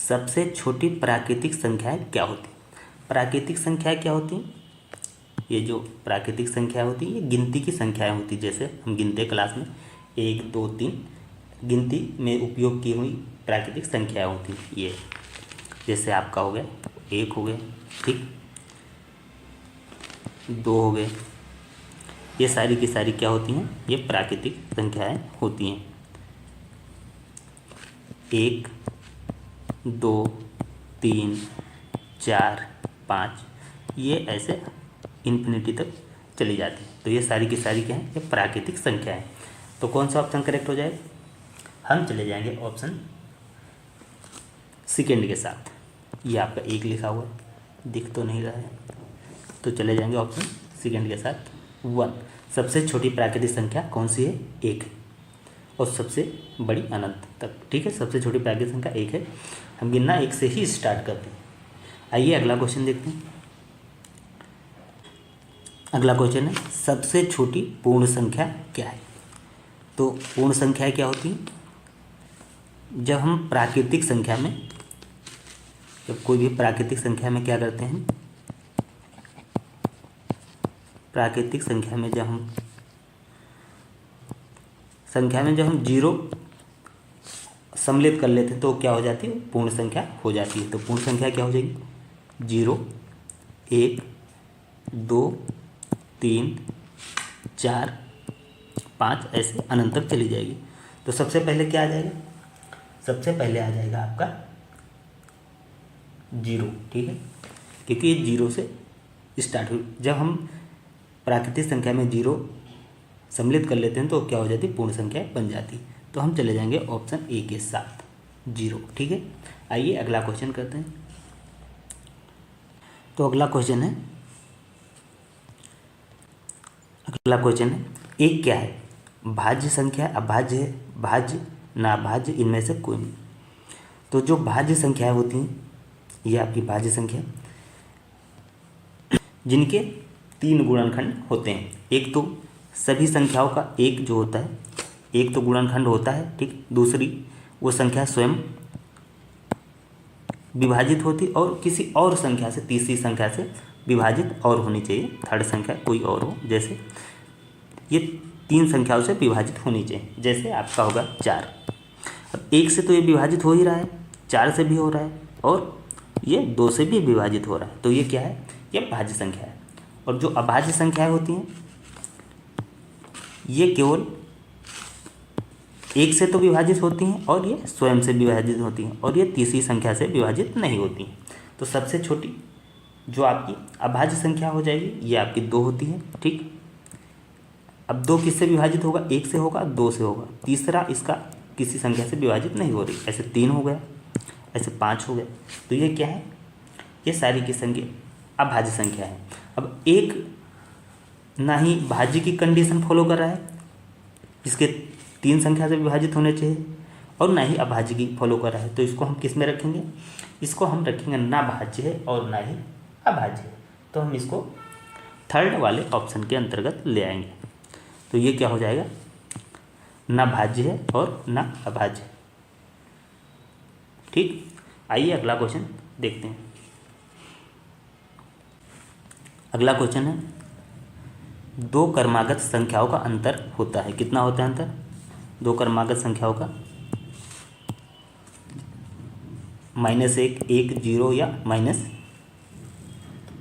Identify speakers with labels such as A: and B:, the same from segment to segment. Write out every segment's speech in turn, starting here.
A: सबसे छोटी प्राकृतिक संख्याएं क्या होती हैं? प्राकृतिक संख्याएं क्या होती हैं? ये जो प्राकृतिक संख्या होती है ये गिनती की संख्याएं होती, जैसे हम गिनते क्लास में 1 2 3 गिनती में उपयोग की हुई प्राकृतिक संख्याएं होती हैं। ये जैसे आपका हो गया 1 हो गया, ठीक, 2 हो गए, ये सारी की सारी क्या होती हैं? ये प्राकृतिक संख्याएं होती हैं। 1 2 3 4 5 ये ऐसे इन्फिनिटी तक चली जाती है। तो ये सारी की सारी क्या है? ये प्राकृतिक संख्या है। तो कौन सा ऑप्शन करेक्ट हो जाएगा? हम चले जाएंगे ऑप्शन सेकेंड के साथ। ये आपका 1 लिखा हुआ है, दिख तो नहीं रहा है, तो चले जाएंगे ऑप्शन सेकेंड के साथ 1। सबसे छोटी प्राकृतिक संख्या कौन सी है? 1 है, और सबसे बड़ी अनंत तक, ठीक है। सबसे छोटी प्राकृतिक संख्या 1 है। हम गिनना 1 से ही स्टार्ट करते हैं। आइए अगला क्वेश्चन देखते हैं। अगला क्वेश्चन है सबसे छोटी पूर्ण संख्या क्या है? तो पूर्ण संख्या क्या होती है? जब हम प्राकृतिक संख्या में, जब कोई भी प्राकृतिक संख्या में क्या करते हैं, प्राकृतिक संख्या में जब हम जीरो सम्मिलित कर लेते हैं तो क्या हो जाती है? पूर्ण संख्या हो जाती है। तो पूर्ण संख्या क्या हो जाएगी? 0 1 2 3 4 5 ऐसे अनंत तक चली जाएगी। तो सबसे पहले क्या आ जाएगा? सबसे पहले आ जाएगा आपका 0, ठीक है, क्योंकि ये 0 से स्टार्ट हुई। जब हम प्राकृतिक संख्या में 0 सम्मिलित कर लेते हैं तो क्या हो जाती है? पूर्ण संख्या बन जाती है। तो हम चले जाएंगे ऑप्शन ए के साथ 0, ठीक है। आइए अगला क्वेश्चन करते हैं। तो अगला क्वेश्चन है एक क्या है? भाज्य संख्या, अभाज्य है, भाज्य, नाभाज्य, इनमें से कोई नहीं। तो जो भाज्य संख्याएं होती हैं ये आपकी भाज्य संख्या, जिनके 3 गुणनखंड होते हैं। एक तो सभी संख्याओं का एक जो होता है, एक तो गुणनखंड होता है, ठीक। दूसरी वो संख्या स्वयं विभाजित होती और किसी और संख्या से, तीसरी संख्या से विभाजित और होनी चाहिए, थर्ड संख्या कोई और हो। जैसे ये 3 संख्याओं से विभाजित होनी चाहिए। जैसे आपका होगा 4। अब 1 से तो ये विभाजित हो ही रहा है, 4 से भी हो रहा है, और ये 2 से भी विभाजित हो रहा है। तो ये क्या है? ये भाज्य संख्या है। और जो अभाज्य संख्याएं होती हैं ये केवल 1 से तो विभाजित होती हैं और ये स्वयं से विभाजित होती हैं, और ये तीसरी संख्या से विभाजित नहीं होती हैं। तो सबसे छोटी जो आपकी अभाज्य संख्या हो जाएगी ये आपकी 2 होती है, ठीक। अब 2 किससे विभाजित होगा? 1 से होगा, 2 से होगा, तीसरा इसका किसी संख्या से विभाजित नहीं हो रही। ऐसे 3 हो गया, ऐसे 5 हो गया। तो ये क्या है? ये सारी की संख्या अभाज्य संख्या है। अब एक ना ही भाज्य की कंडीशन फॉलो कर रहा है, जिसके 3 संख्या से विभाजित होने चाहिए, और ना ही अभाज्य की फॉलो कर रहा है। तो इसको हम किस में रखेंगे? इसको हम रखेंगे ना भाज्य है और ना ही अभाज्य है। तो हम इसको थर्ड वाले ऑप्शन के अंतर्गत ले आएंगे। तो ये क्या हो जाएगा? ना भाज्य है और ना अभाज्य, ठीक। आइए अगला क्वेश्चन देखते हैं। अगला क्वेश्चन है 2 क्रमागत संख्याओं का अंतर होता है। कितना होता है अंतर? 2 क्रमागत संख्याओं का -1 1 0 या माइनस,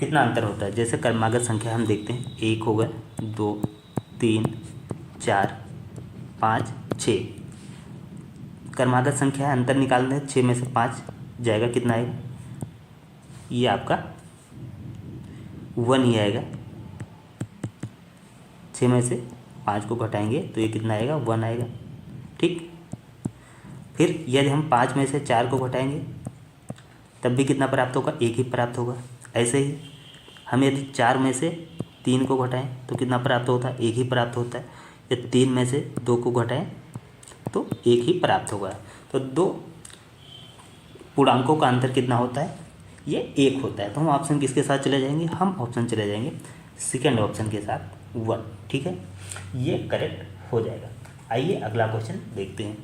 A: कितना अंतर होता है? जैसे क्रमागत संख्या हम देखते हैं, 1 हो गया, 2 3 4 5 6। क्रमागत संख्या है, अंतर निकालना है, 6 में से 5 जाएगा, कितना आएगा? ये आपका 1 ही आएगा। 6 में से 5 को घटाएंगे तो ये कितना आएगा? 1 आएगा, ठीक। फिर यदि हम 5 में से 4 को घटाएंगे तब भी कितना प्राप्त होगा? 1 ही प्राप्त होगा। ऐसे ही हम यदि 4 में से 3 को घटाएं तो कितना प्राप्त होता है? 1 ही प्राप्त होता है। या 3 में से 2 को घटाएं तो 1 ही प्राप्त होगा। तो 2 पूर्णांकों का अंतर कितना होता है? ये 1 होता है। तो हम ऑप्शन किसके साथ चले जाएंगे? हम ऑप्शन चले जाएंगे सेकेंड ऑप्शन के साथ 1, ठीक है। ये करेक्ट हो जाएगा। आइए अगला क्वेश्चन देखते हैं।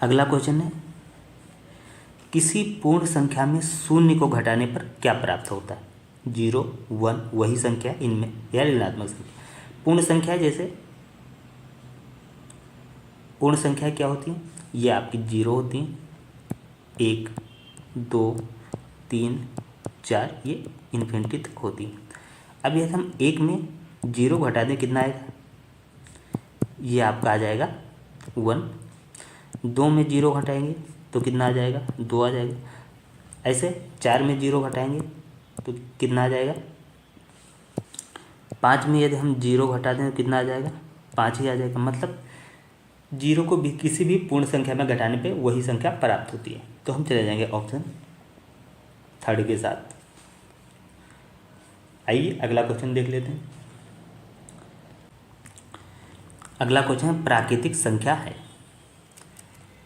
A: अगला क्वेश्चन है किसी पूर्ण संख्या में शून्य को घटाने पर क्या प्राप्त होता है? 0, 1 वही संख्या इनमें या ऋणात्मक संख्या। पूर्ण संख्या जैसे पूर्ण संख्या क्या होती है? ये आपकी 0 होती हैं, 1, 2, 3, 4 ये इन्फिनिटी तक होती है। अब यदि हम 1 में 0 घटा दें कितना आएगा? ये आपका आ जाएगा 1। 2 में 0 घटाएंगे तो कितना आ जाएगा? 2 आ जाएगा। ऐसे 4 में 0 घटाएंगे तो कितना आ जाएगा? 5 में यदि हम 0 घटा दें तो कितना आ जाएगा? 5 ही आ जाएगा। मतलब 0 को भी किसी भी पूर्ण संख्या में घटाने पे वही संख्या प्राप्त होती है। तो हम चले जाएंगे ऑप्शन 3 के साथ। आइए अगला क्वेश्चन देख लेते हैं। अगला क्वेश्चन है प्राकृतिक संख्या है।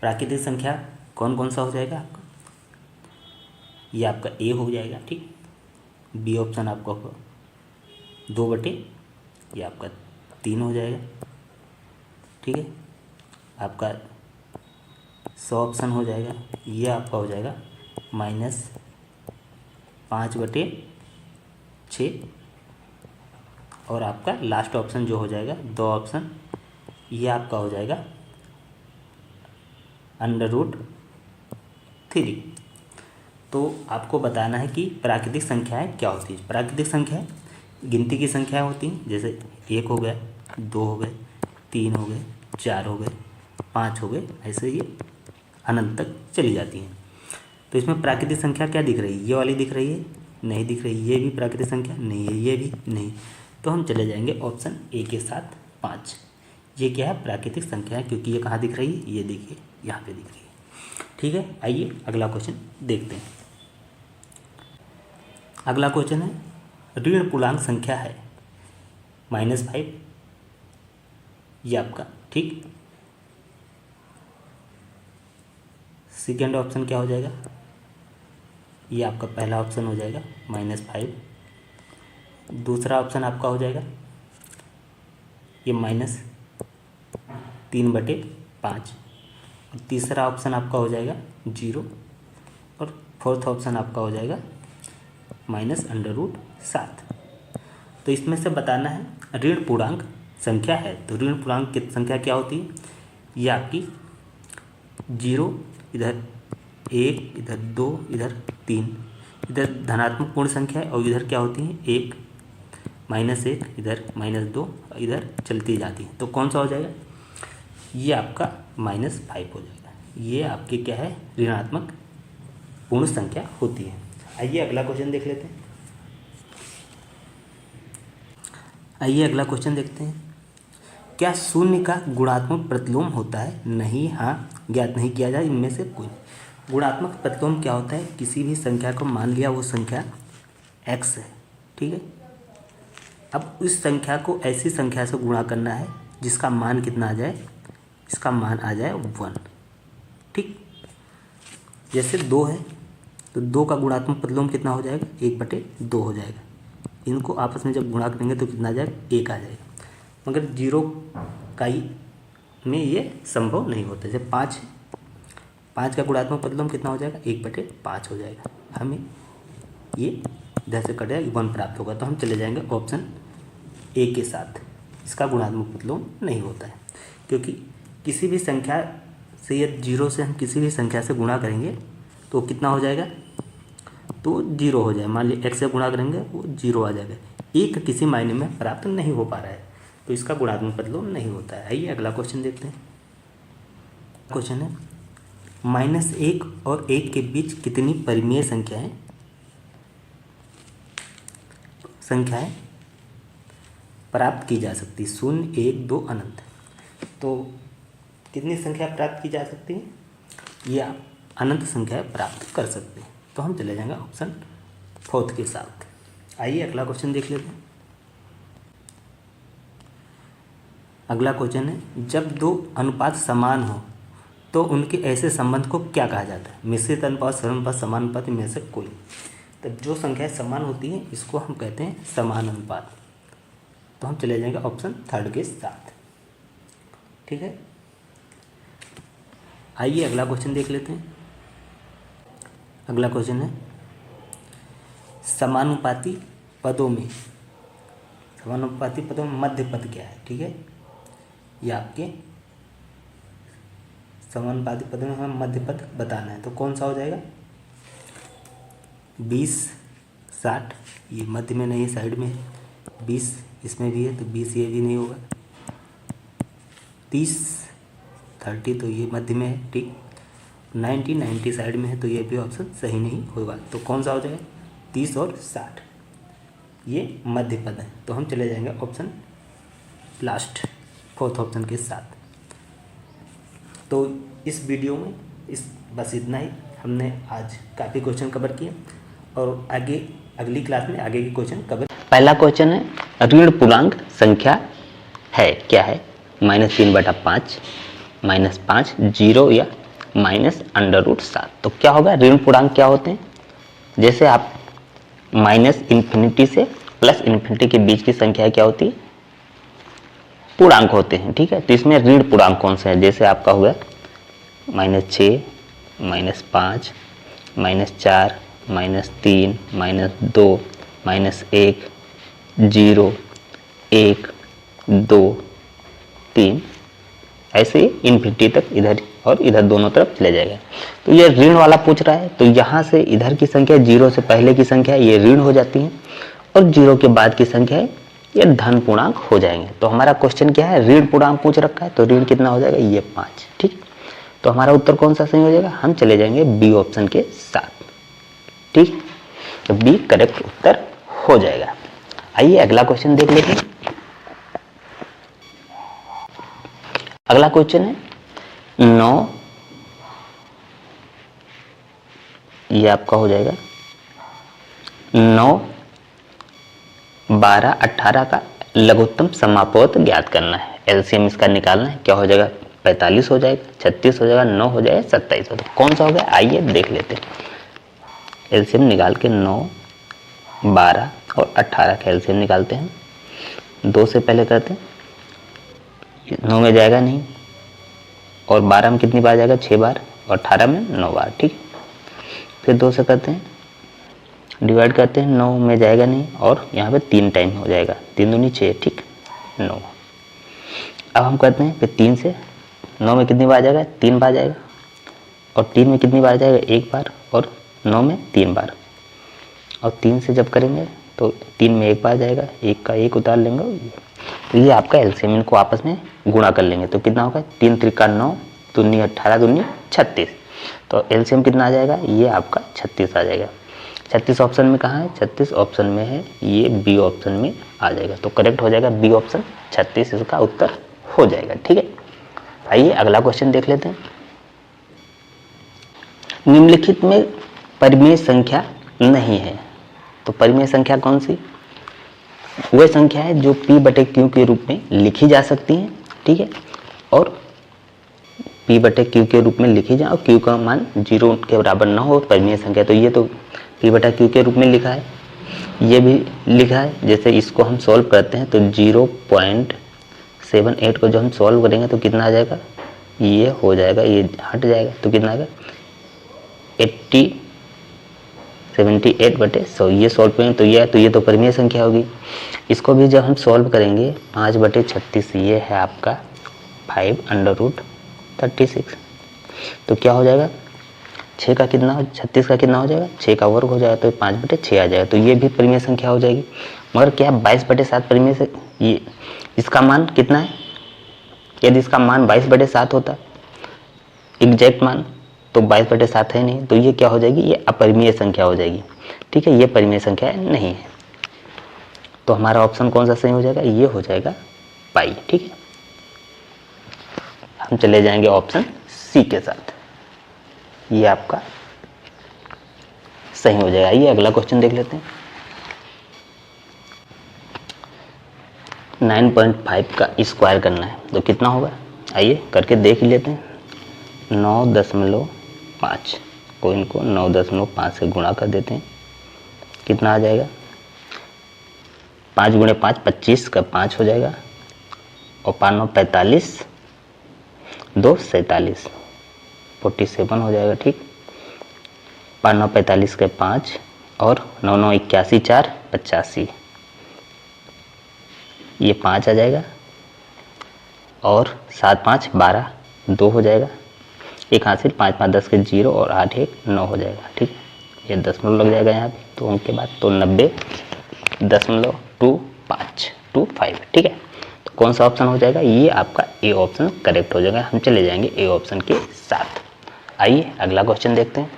A: प्राकृतिक संख्या कौन कौन सा हो जाएगा आपका? ये आपका ए हो जाएगा, ठीक। बी ऑप्शन आपका होगा 2/, ये आपका 3 हो जाएगा, ठीक है। आपका 100 ऑप्शन हो जाएगा, ये आपका हो जाएगा -5/6। और आपका लास्ट ऑप्शन जो हो जाएगा 2 ऑप्शन, ये आपका हो जाएगा √3। तो आपको बताना है कि प्राकृतिक संख्याएं क्या होती है। प्राकृतिक संख्याएं गिनती की संख्याएं होती हैं, जैसे 1 हो गया, 2 हो गए, 3 हो गए, 4 हो गए, 5 हो गए, ऐसे ये अनंत तक चली जाती हैं। तो इसमें प्राकृतिक संख्या क्या दिख रही है? ये वाली दिख रही है? नहीं दिख रही। ये भी प्राकृतिक संख्या नहीं है, ये भी नहीं। तो हम चले जाएंगे ऑप्शन ए के साथ 5। ये क्या है? प्राकृतिक संख्या है, क्योंकि ये कहाँ दिख रही है? ये देखिए यहाँ पे दिख रही है, ठीक है। आइए अगला क्वेश्चन देखते हैं। अगला क्वेश्चन है ऋण पूर्णांक संख्या है -5, ये आपका, ठीक। सेकेंड ऑप्शन क्या हो जाएगा? ये आपका पहला ऑप्शन हो जाएगा -5। दूसरा ऑप्शन आपका हो जाएगा ये -3/5। और तीसरा ऑप्शन आपका हो जाएगा 0। और फोर्थ ऑप्शन आपका हो जाएगा -√7। तो इसमें से बताना है ऋण पूर्णांक संख्या है। तो ऋण पूर्णांक की संख्या क्या होती है? ये आपकी 0, इधर 1, इधर 2, इधर 3, इधर धनात्मक पूर्ण संख्या है। और इधर क्या होती है? 1, -1, इधर -2, इधर चलती जाती है। तो कौन सा हो जाएगा? ये आपका -5 हो जाएगा। ये आपके क्या है? ऋणात्मक पूर्ण संख्या होती है। आइए अगला क्वेश्चन देख लेते हैं। आइए अगला क्वेश्चन देखते हैं। क्या शून्य का गुणात्मक प्रतिलोम होता है? नहीं, हाँ, ज्ञात नहीं किया जाए इनमें से कोई। गुणात्मक प्रतिलोम क्या होता है? किसी भी संख्या को मान लिया वो संख्या x है, ठीक है। अब इस संख्या को ऐसी संख्या से गुणा करना है जिसका मान कितना आ जाए? इसका मान आ जाए 1, ठीक। जैसे 2 है तो 2 का गुणात्मक प्रतिलोम कितना हो जाएगा? 1/2 हो जाएगा। इनको आपस में जब गुणा करेंगे तो कितना आ जाएगा? 1 आ जाएगा। मगर 0 का ही में ये संभव नहीं होता। जैसे 5 है, 5 का गुणात्मक प्रतिलोम कितना हो जाएगा? 1/5 हो जाएगा। हमें ये इधर से कट जाएगा, 1 प्राप्त होगा। तो हम चले जाएंगे ऑप्शन ए के साथ। इसका गुणात्मक प्रतिलोम नहीं होता है, क्योंकि किसी भी संख्या से या 0 से हम किसी भी संख्या से गुणा करेंगे तो कितना हो जाएगा? तो 0 हो जाए। मान लीजिए x से गुणा करेंगे वो 0 आ जाएगा। 1 किसी मायने में प्राप्त नहीं हो पा रहा है, तो इसका गुणात्मक प्रतिलोम नहीं होता है। आइए अगला क्वेश्चन देखते हैं। क्वेश्चन है -1 और 1 के बीच कितनी परिमेय संख्याएं प्राप्त की जा सकती? 0, 1, 2 अनंत। तो कितनी संख्या प्राप्त की जा सकती है? ये आप अनंत संख्या प्राप्त कर सकते हैं। तो हम चले जाएंगे ऑप्शन 4 के साथ। आइए अगला क्वेश्चन देख लेते हैं। अगला क्वेश्चन है जब 2 अनुपात समान हो तो उनके ऐसे संबंध को क्या कहा जाता है? मिश्रित अनुपात, सरल अनुपात, समान अनुपात, इनमें से कोई। तब जो संख्याएं समान होती हैं इसको हम कहते हैं समान अनुपात। तो हम चले जाएंगे ऑप्शन 3 के साथ, ठीक है। आइए अगला क्वेश्चन देख लेते हैं। अगला क्वेश्चन है समानुपाती पदों में मध्य पद क्या है। ठीक है, ये आपके समानुपाती पदों में हमें मध्य पद बताना है। तो कौन सा हो जाएगा, 20 60, ये मध्य में नहीं साइड में है, 20 इसमें भी है तो 20 ये भी नहीं होगा, 30 30 तो ये मध्य में है। ठीक, 90 साइड में है तो ये भी ऑप्शन सही नहीं होगा। तो कौन सा हो जाएगा, 30 और 60 ये मध्य पद है। तो हम चले जाएंगे ऑप्शन लास्ट, फोर्थ ऑप्शन के साथ। तो इस वीडियो में बस इतना ही। हमने आज काफ़ी क्वेश्चन कवर किए और आगे अगली क्लास में आगे के क्वेश्चन कवर। पहला क्वेश्चन है ऋण पूर्णांक संख्या है क्या है, -3/5, -5, 0 या -√7। तो क्या होगा, ऋण पूर्णांक क्या होते हैं, जैसे आप -∞ से +∞ के बीच की संख्या क्या होती है, पूर्णांक होते हैं। ठीक है, तो इसमें ऋण पूर्णांक कौन सा है, जैसे आपका हुआ -6, -5, -4, -3, -2, -1, 0, 1, 2, 3, ऐसे ही इन्फिनिटी तक इधर और इधर दोनों तरफ चले जाएगा। तो ये ऋण वाला पूछ रहा है, तो यहाँ से इधर की संख्या 0 से पहले की संख्या ये ऋण हो जाती है और 0 के बाद की संख्या ये धन पूर्णांक हो जाएंगे। तो हमारा क्वेश्चन क्या है, ऋण पूर्णांक पूछ रखा है, तो ऋण कितना हो जाएगा, ये 5। ठीक, तो हमारा उत्तर कौन सा सही हो जाएगा, हम चले जाएंगे बी ऑप्शन के साथ। ठीक, तो बी करेक्ट उत्तर हो जाएगा। आइए अगला क्वेश्चन देख लेते हैं। अगला क्वेश्चन है 9, ये आपका हो जाएगा 9, 12, 18 का लघुत्तम समापवर्त ज्ञात करना है। एलसीएम इसका निकालना है, क्या हो जाएगा, 45 हो जाएगा, 36 हो जाएगा, 9 हो जाएगा, 27 हो जाएगा। कौन सा हो गया, आइए देख लेते हैं। एलसीएम निकाल के 9, 12 और 18 का एलसीएम निकालते हैं। 2 से पहले करते हैं, 9 में जाएगा नहीं, और 12 में कितनी बार जाएगा, 6 बार, और 18 में 9 बार। ठीक, फिर 2 से करते हैं, डिवाइड करते हैं, 9 में जाएगा नहीं, और यहाँ पे 3 टाइम हो जाएगा, 3 दूनी 6, ठीक, 9। अब हम करते हैं फिर 3 से, 9 में कितनी बार जाएगा, 3 बार जाएगा, और 3 में कितनी बार जाएगा, 1 बार, और 9 में 3 बार। और 3 से जब करेंगे तो 3 में 1 बार जाएगा, 1 का 1 उतार लेंगे, तो ये आपका एलसीएम, इनको आपस में गुणा कर लेंगे तो कितना होगा, 3 त्रिका 9, दूनी 18, दूनी 36। तो एलसीएम कितना आ जाएगा, ये आपका 36 आ जाएगा। 36 ऑप्शन में कहाँ है, 36 ऑप्शन में है, ये बी ऑप्शन में आ जाएगा। तो करेक्ट हो जाएगा बी ऑप्शन, 36 इसका उत्तर हो जाएगा। ठीक है, आइए अगला क्वेश्चन देख लेते हैं। निम्नलिखित में परिमेय संख्या नहीं है, तो परिमेय संख्या कौन सी, वह संख्या है जो p/q के रूप में लिखी जा सकती है। ठीक है, और p/q के रूप में लिखी जाए और q का मान 0 के बराबर ना हो, परिमेय संख्या। तो ये तो p/q के रूप में लिखा है, ये भी लिखा है। जैसे इसको हम सॉल्व करते हैं तो 0.78 को जो हम सॉल्व करेंगे तो कितना आ जाएगा, ये हो जाएगा, ये हट जाएगा, तो कितना आएगा, 78/100। ये सॉल्व करेंगे तो ये तो परिमेय संख्या होगी। इसको भी जब हम सॉल्व करेंगे 5/36, ये है आपका 5√36। तो क्या हो जाएगा, 6 का कितना, 36 का कितना हो जाएगा, 6 का वर्ग हो जाएगा, तो 5/6 आ जाएगा। तो ये भी परिमेय संख्या हो जाएगी। मगर क्या 22/7 परिमेय से, ये इसका मान कितना है, यदि इसका मान 22/7 होता एग्जैक्ट मान, तो 22/7 है नहीं, तो ये क्या हो जाएगी, ये अपरिमेय संख्या हो जाएगी। ठीक है, ये परिमेय संख्या नहीं है। तो हमारा ऑप्शन कौन सा सही हो जाएगा, ये हो जाएगा पाई। ठीक है, हम चले जाएंगे ऑप्शन सी के साथ, ये आपका सही हो जाएगा। आइए अगला क्वेश्चन देख लेते हैं। 9.5 का स्क्वायर करना है, तो कितना होगा, आइए करके देख ही लेते हैं। 9.5 को इनको 9.5 से गुणा कर देते हैं, कितना आ जाएगा, 5 × 5 25 का 5 हो जाएगा, और 5 9 45, 2 47 47 हो जाएगा। ठीक, 5 9 45 के 5 और 9 9 81 4 85, ये 5 आ जाएगा और 7 5 12 2 हो जाएगा, एक हासिल 5 5 10 के 0 और 8 1 9 हो जाएगा। ठीक, ये दशमलव लग जाएगा यहाँ पे 2 अंक के बाद, तो 90.25। ठीक है, तो कौन सा ऑप्शन हो जाएगा? ये आपका ए ऑप्शन करेक्ट हो जाएगा। हम चले जाएंगे ए ऑप्शन के साथ। आइए अगला क्वेश्चन देखते हैं।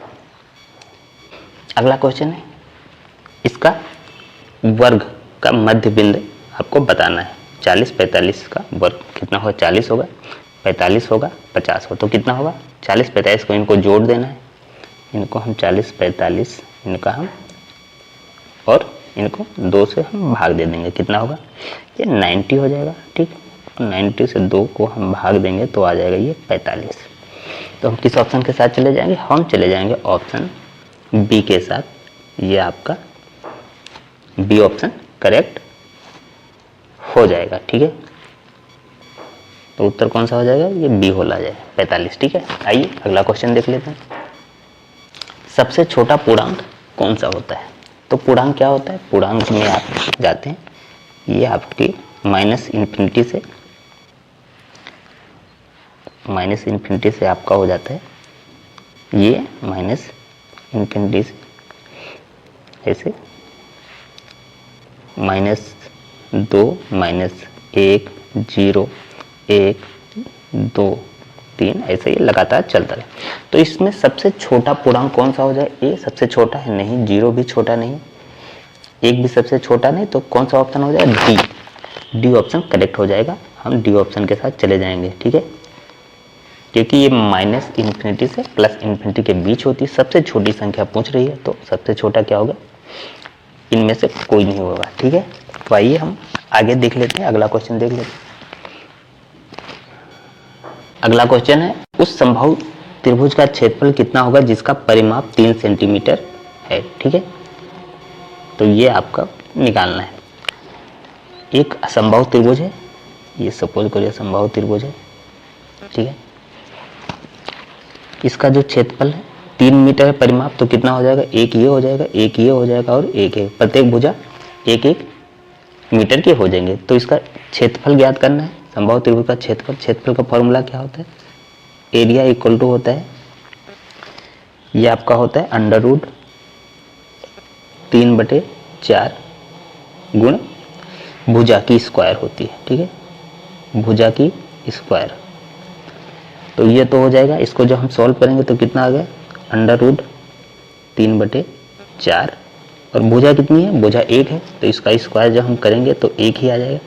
A: अगला क्वेश्चन है, इसका वर्ग का मध्य बिंदु आपको बताना है। 40 45 का वर्ग कितना होगा? 40 होगा, 45 होगा, 50 होगा, तो कितना होगा? 40 45 को इनको जोड़ देना है, इनको हम 40 45 इनका हम और इनको 2 से हम भाग दे देंगे, कितना होगा? ये 90 हो जाएगा। ठीक, 90 से 2 को हम भाग देंगे तो आ जाएगा ये 45। तो हम किस ऑप्शन के साथ चले जाएंगे? हम चले जाएंगे ऑप्शन बी के साथ। ये आपका बी ऑप्शन करेक्ट हो जाएगा। ठीक है, तो उत्तर कौन सा हो जाएगा? ये बी होल आ जाएगा 45। ठीक है, आइए अगला क्वेश्चन देख लेते हैं। सबसे छोटा पूर्णांक कौन सा होता है? तो पूर्णांक क्या होता है? पूर्णांक में आप जाते हैं, ये आपकी माइनस इन्फिनिटी से आपका हो जाता है, ये माइनस इन्फिनिटी से ऐसे -2 -1 0 1 2 3 ऐसे ही लगातार चलता है। तो इसमें सबसे छोटा पूर्णांक कौन सा हो जाए? ए सबसे छोटा है? नहीं, 0 भी छोटा नहीं, 1 भी सबसे छोटा नहीं, तो कौन सा ऑप्शन हो जाएगा? डी। डी ऑप्शन करेक्ट हो जाएगा। हम डी ऑप्शन के साथ चले जाएंगे। ठीक है, क्योंकि ये माइनस इन्फिनिटी से प्लस इन्फिनिटी के बीच होती है, सबसे छोटी संख्या पूछ रही है, तो सबसे छोटा क्या होगा? इनमें से कोई नहीं होगा। ठीक है, तो आइए हम आगे देख लेते हैं, अगला क्वेश्चन देख लेते हैं। अगला क्वेश्चन है, उस संभव त्रिभुज का क्षेत्रफल कितना होगा जिसका परिमाप 3 सेंटीमीटर है? ठीक है, तो ये आपका निकालना है। एक असंभव त्रिभुज है, ये सपोज करिए संभव त्रिभुज है। ठीक है, इसका जो क्षेत्रफल है 3 मीटर है परिमाप, तो कितना हो जाएगा? एक ये हो जाएगा, एक ये हो जाएगा और एक है, प्रत्येक भुजा 1 1 मीटर के हो जाएंगे। तो इसका क्षेत्रफल ज्ञात करना है, संभव त्रिभुज का क्षेत्रफल। क्षेत्रफल का फॉर्मूला क्या होता है? एरिया इक्वल टू होता है, ये आपका होता है √3/4 गुण भुजा की स्क्वायर होती है। ठीक है, भुजा की स्क्वायर, तो ये तो हो जाएगा। इसको जब हम सॉल्व करेंगे तो कितना आ गया? √3/4 और भुजा कितनी है? भुजा 1 है, तो इसका स्क्वायर जब हम करेंगे तो 1 ही आ जाएगा।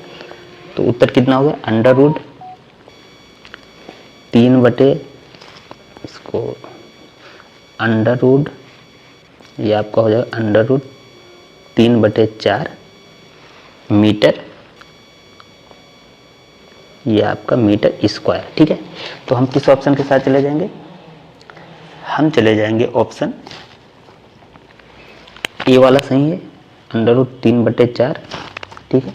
A: तो उत्तर कितना होगा? ये आपका हो जाएगा √3/4 मीटर, ये आपका मीटर स्क्वायर। ठीक है, तो हम किस ऑप्शन के साथ चले जाएंगे? हम चले जाएंगे ऑप्शन ए वाला सही है, √3/4। ठीक है,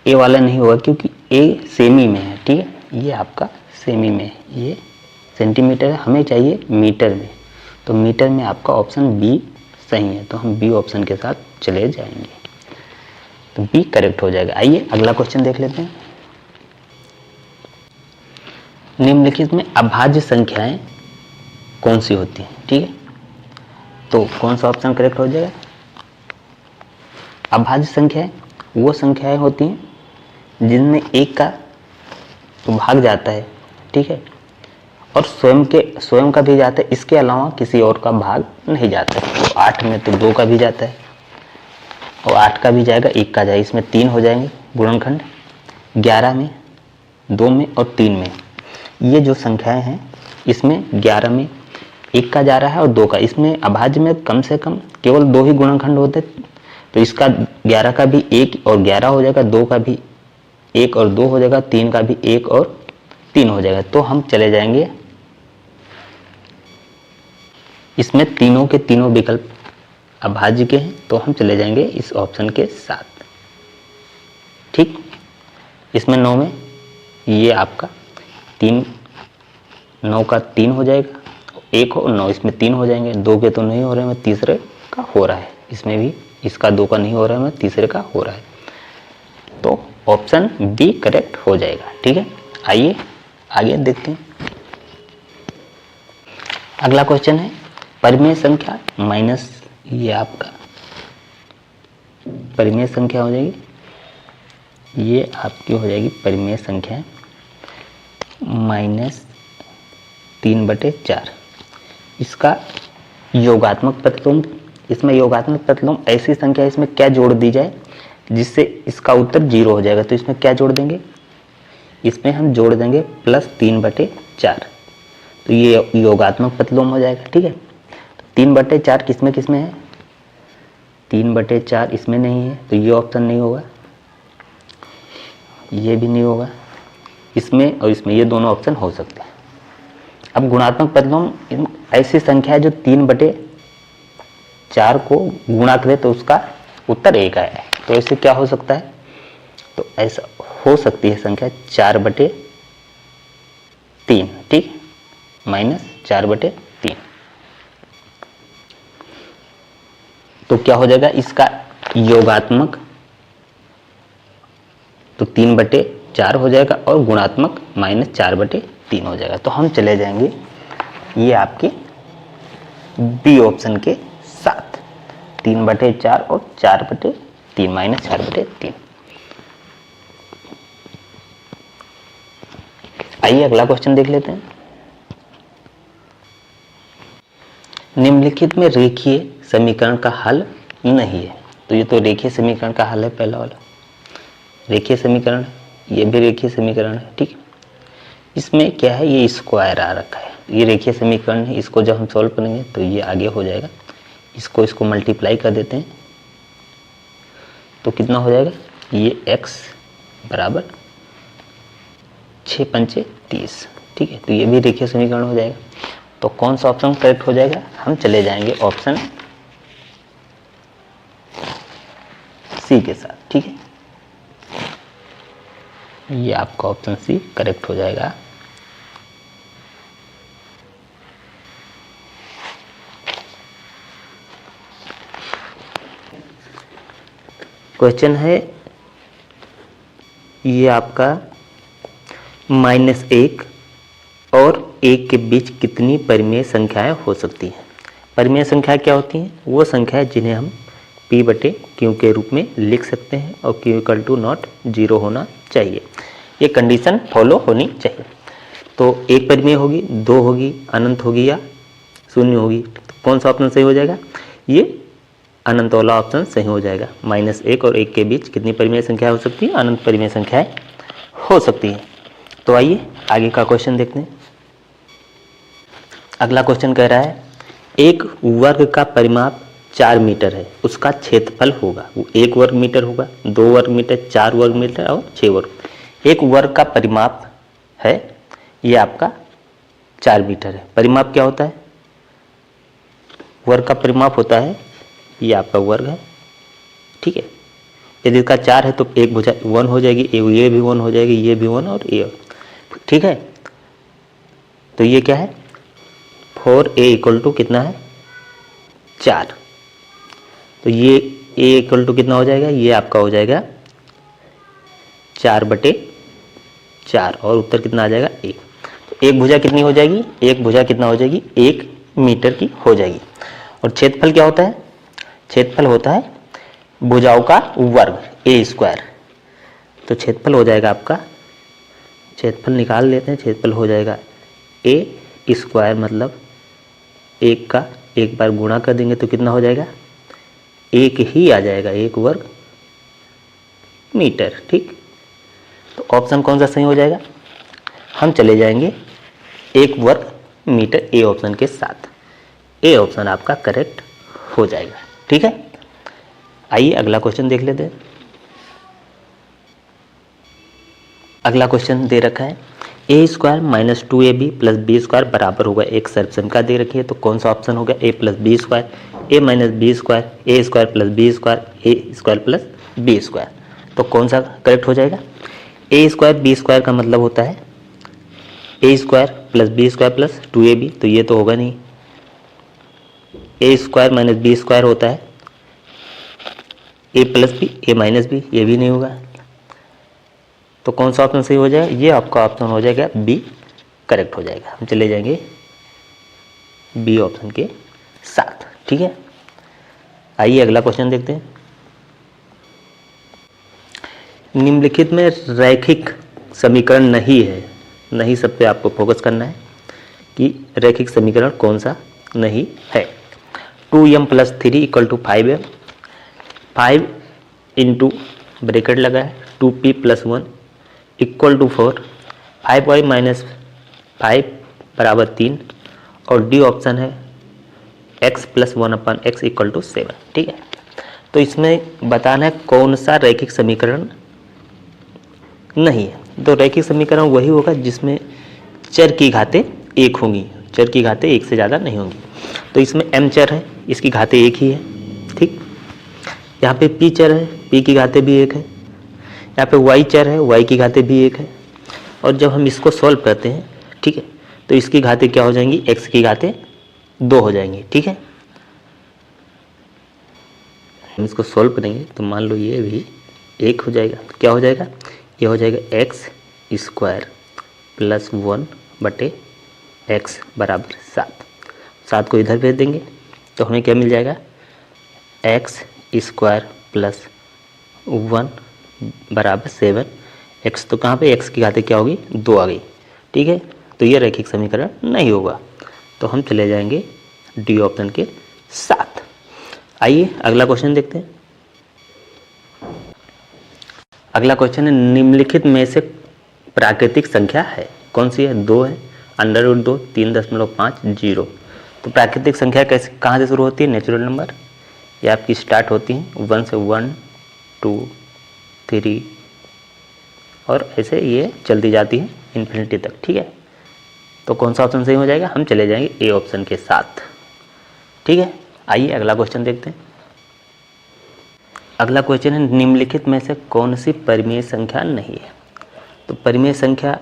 A: ए वाला नहीं होगा क्योंकि ए सेमी में है। ठीक है, ये आपका सेमी में है, ये सेंटीमीटर है, हमें चाहिए मीटर में, तो मीटर में आपका ऑप्शन बी सही है। तो हम बी ऑप्शन के साथ चले जाएंगे, तो बी करेक्ट हो जाएगा। आइए अगला क्वेश्चन देख लेते हैं। निम्नलिखित में अभाज्य संख्याएं कौन सी होती हैं? ठीक है, तो कौन सा ऑप्शन करेक्ट हो जाएगा? अभाज्य संख्याएं वो संख्याएं होती हैं जिनमें एक का तो भाग जाता है। ठीक है, और स्वयं का भी जाता है, इसके अलावा किसी और का भाग नहीं जाता है। तो 8 में तो 2 का भी जाता है और 8 का भी जाएगा, 1 का जाएगा, इसमें 3 हो जाएंगे गुणनखंड। 11 में, 2 में और 3 में, ये जो संख्याएं हैं इसमें 11 में 1 का जा रहा है और 2 का, इसमें अभाज्य में कम से कम केवल 2 ही गुणनखंड होते, तो इसका 11 का भी 1 और 11 हो जाएगा, 2 का भी 1 और 2 हो जाएगा, 3 का भी 1 और 3 हो जाएगा। तो हम चले जाएंगे, इसमें तीनों के तीनों विकल्प अभाज्य के हैं, तो हम चले जाएंगे इस ऑप्शन के साथ। ठीक, इसमें 9 में
B: ये आपका 3 9 का 3 हो जाएगा, 1 और 9 इसमें 3 हो जाएंगे, 2 के तो नहीं हो रहे हैं, तीसरे का हो रहा है, इसमें भी इसका 2 का नहीं हो रहा है, तीसरे का हो रहा है, तो ऑप्शन बी करेक्ट हो जाएगा। ठीक है, आइए आगे देखते हैं। अगला क्वेश्चन है परिमेय संख्या माइनस, ये आपका परिमेय संख्या हो जाएगी, ये आपकी हो जाएगी परिमेय संख्या -3/4। इसका योगात्मक प्रतिलोम, इसमें योगात्मक प्रतिलोम ऐसी संख्या इसमें क्या जोड़ दी जाए जिससे इसका उत्तर 0 हो जाएगा, तो इसमें क्या जोड़ देंगे, इसमें हम जोड़ देंगे +3/4, तो ये योगात्मक प्रतिलोम हो जाएगा। ठीक है, तो 3/4 किसमें किसमें है, 3/4 इसमें नहीं है, तो ये ऑप्शन नहीं होगा, ये भी नहीं होगा, इसमें और इसमें ये दोनों ऑप्शन हो सकते हैं। अब गुणात्मक प्रतिलोम ऐसी संख्या है जो 3/4 को गुणा करे तो उसका उत्तर 1 आया है, तो ऐसे क्या हो सकता है, तो ऐसा हो सकती है संख्या 4/3। ठीक, -4/3, तो क्या हो जाएगा इसका योगात्मक, तो 3/4 हो जाएगा और गुणात्मक -4/3 हो जाएगा। तो हम चले जाएंगे ये आपके बी ऑप्शन के साथ, 3/4 और 4/3 -4/3। आइए अगला क्वेश्चन देख लेते हैं। निम्नलिखित में रेखीय समीकरण का हल नहीं है, तो ये तो रेखीय समीकरण का हल है, पहला वाला रेखीय समीकरण, ये भी रेखीय समीकरण है। ठीक, इसमें क्या है, ये स्क्वायर आ रखा है, ये रेखीय समीकरण है, इसको जब हम सॉल्व करेंगे तो ये आगे हो जाएगा, इसको मल्टीप्लाई कर देते हैं तो कितना हो जाएगा, ये x बराबर 6 पंचे 30। ठीक है, तो ये भी रेखीय समीकरण हो जाएगा। तो कौन सा ऑप्शन करेक्ट हो जाएगा, हम चले जाएंगे ऑप्शन सी के साथ। ठीक है, ये आपका ऑप्शन सी करेक्ट हो जाएगा। क्वेश्चन है ये आपका -1 और 1 के बीच कितनी परिमेय संख्याएं हो सकती हैं। परिमेय संख्या क्या होती हैं, वो संख्याएं जिन्हें हम P/Q के रूप में लिख सकते हैं और Q = 0 होना चाहिए, ये कंडीशन फॉलो होनी चाहिए। तो 1 परिमेय होगी, 2 होगी, अनंत होगी या 0 होगी, तो कौन सा ऑप्शन सही हो जाएगा, ये अनंत वाला ऑप्शन सही हो जाएगा। -1 और 1 के बीच कितनी परिमेय संख्या हो सकती है, अनंत परिमेय संख्याएं हो सकती है। तो आइए आगे का क्वेश्चन देखते हैं। अगला क्वेश्चन कह रहा है एक वर्ग का परिमाप 4 मीटर है, उसका क्षेत्रफल होगा, वो 1 वर्ग मीटर होगा, 2 वर्ग मीटर, 4 वर्ग मीटर और 6 वर्ग। एक वर्ग का परिमाप है, ये आपका 4 मीटर है। परिमाप क्या होता है, वर्ग का परिमाप होता है, ये आपका वर्ग है। ठीक है, यदि इसका 4 है तो एक भुजा 1 हो जाएगी, ये भी 1 हो जाएगी, ये भी 1 और ये। ठीक है, तो ये क्या है 4a = कितना है 4, तो ये a = कितना हो जाएगा, ये आपका हो जाएगा 4/4 और उत्तर कितना आ जाएगा 1। तो एक भुजा कितनी हो जाएगी, एक भुजा कितना हो जाएगी 1 मीटर की हो जाएगी। और क्षेत्रफल क्या होता है, क्षेत्रफल होता है भुजाओं का वर्ग a²। तो क्षेत्रफल हो जाएगा आपका, क्षेत्रफल निकाल लेते हैं, क्षेत्रफल हो जाएगा a² मतलब 1 का एक बार गुणा कर देंगे तो कितना हो जाएगा 1 ही आ जाएगा, 1 वर्ग मीटर। ठीक, तो ऑप्शन कौन सा सही हो जाएगा, हम चले जाएंगे 1 वर्ग मीटर ए ऑप्शन के साथ, ए ऑप्शन आपका करेक्ट हो जाएगा। ठीक है, आइए अगला क्वेश्चन देख लेते हैं। अगला क्वेश्चन दे रखा है a² - 2ab + b² बराबर होगा, एक सर्वसंख्या दे रखी है, तो कौन सा ऑप्शन होगा, a + b², a - b², a² + b², a² + b²। तो कौन सा करेक्ट हो जाएगा, ए स्क्वायर बी स्क्वायर का मतलब होता है A square plus B square plus 2ab, तो ये तो होगा नहीं। A square minus B square होता है A plus B A minus B, ये भी नहीं होगा। तो कौन सा ऑप्शन सही हो जाएगा? ये आपका ऑप्शन हो जाएगा बी करेक्ट हो जाएगा। हम चले जाएंगे बी ऑप्शन के साथ। ठीक है, आइए अगला क्वेश्चन देखते हैं। निम्नलिखित में रैखिक समीकरण नहीं है, नहीं सब पे आपको फोकस करना है कि रैखिक समीकरण कौन सा नहीं है। 2m plus 3 equal to 5m, 5 into bracket लगा है 2p plus 1 equal to 4, 5y minus 5 बराबर 3, और डी ऑप्शन है x plus 1/x equal to 7। ठीक है, तो इसमें बताना है कौन सा रैखिक समीकरण नहीं है। तो रैखिक समीकरण वही होगा जिसमें चर की घातें एक होंगी, चर की घातें एक से ज़्यादा नहीं होंगी। तो इसमें m चर है, इसकी घातें एक ही है। ठीक, यहाँ पे p चर है, p की घातें भी एक है। यहाँ पे y चर है, y की घातें भी एक है। और जब हम इसको सॉल्व करते हैं, ठीक है, तो इसकी घातें क्या हो जाएंगी? x की घातें 2 हो जाएंगी। ठीक है, हम इसको सॉल्व करेंगे तो मान लो ये भी 1 हो जाएगा। तो क्या हो जाएगा? ये हो जाएगा x स्क्वायर प्लस 1/x बराबर 7। 7 को इधर भेज देंगे तो हमें क्या मिल जाएगा? x स्क्वायर प्लस 1 बराबर 7। x तो कहाँ पे? x की घातें क्या होगी? 2 आ गई। ठीक है, तो ये रैखिक समीकरण नहीं होगा। तो हम चले जाएंगे डी ऑप्शन के साथ। आइए अगला क्वेश्चन देखते हैं। अगला क्वेश्चन है निम्नलिखित में से प्राकृतिक संख्या है, कौन सी है? 2 है, √2, 3.5, 0। तो प्राकृतिक संख्या कैसे, कहाँ से शुरू होती है? Natural number. ये आपकी स्टार्ट होती है 1 से 1 2 3 और ऐसे ये चलती जाती है इन्फिनिटी तक। ठीक है, तो कौन सा ऑप्शन सही हो जाएगा? हम चले जाएंगे ए ऑप्शन के साथ। ठीक है, आइए अगला क्वेश्चन देखते हैं। अगला क्वेश्चन है निम्नलिखित में से कौन सी परिमेय संख्या नहीं है? तो परिमेय संख्या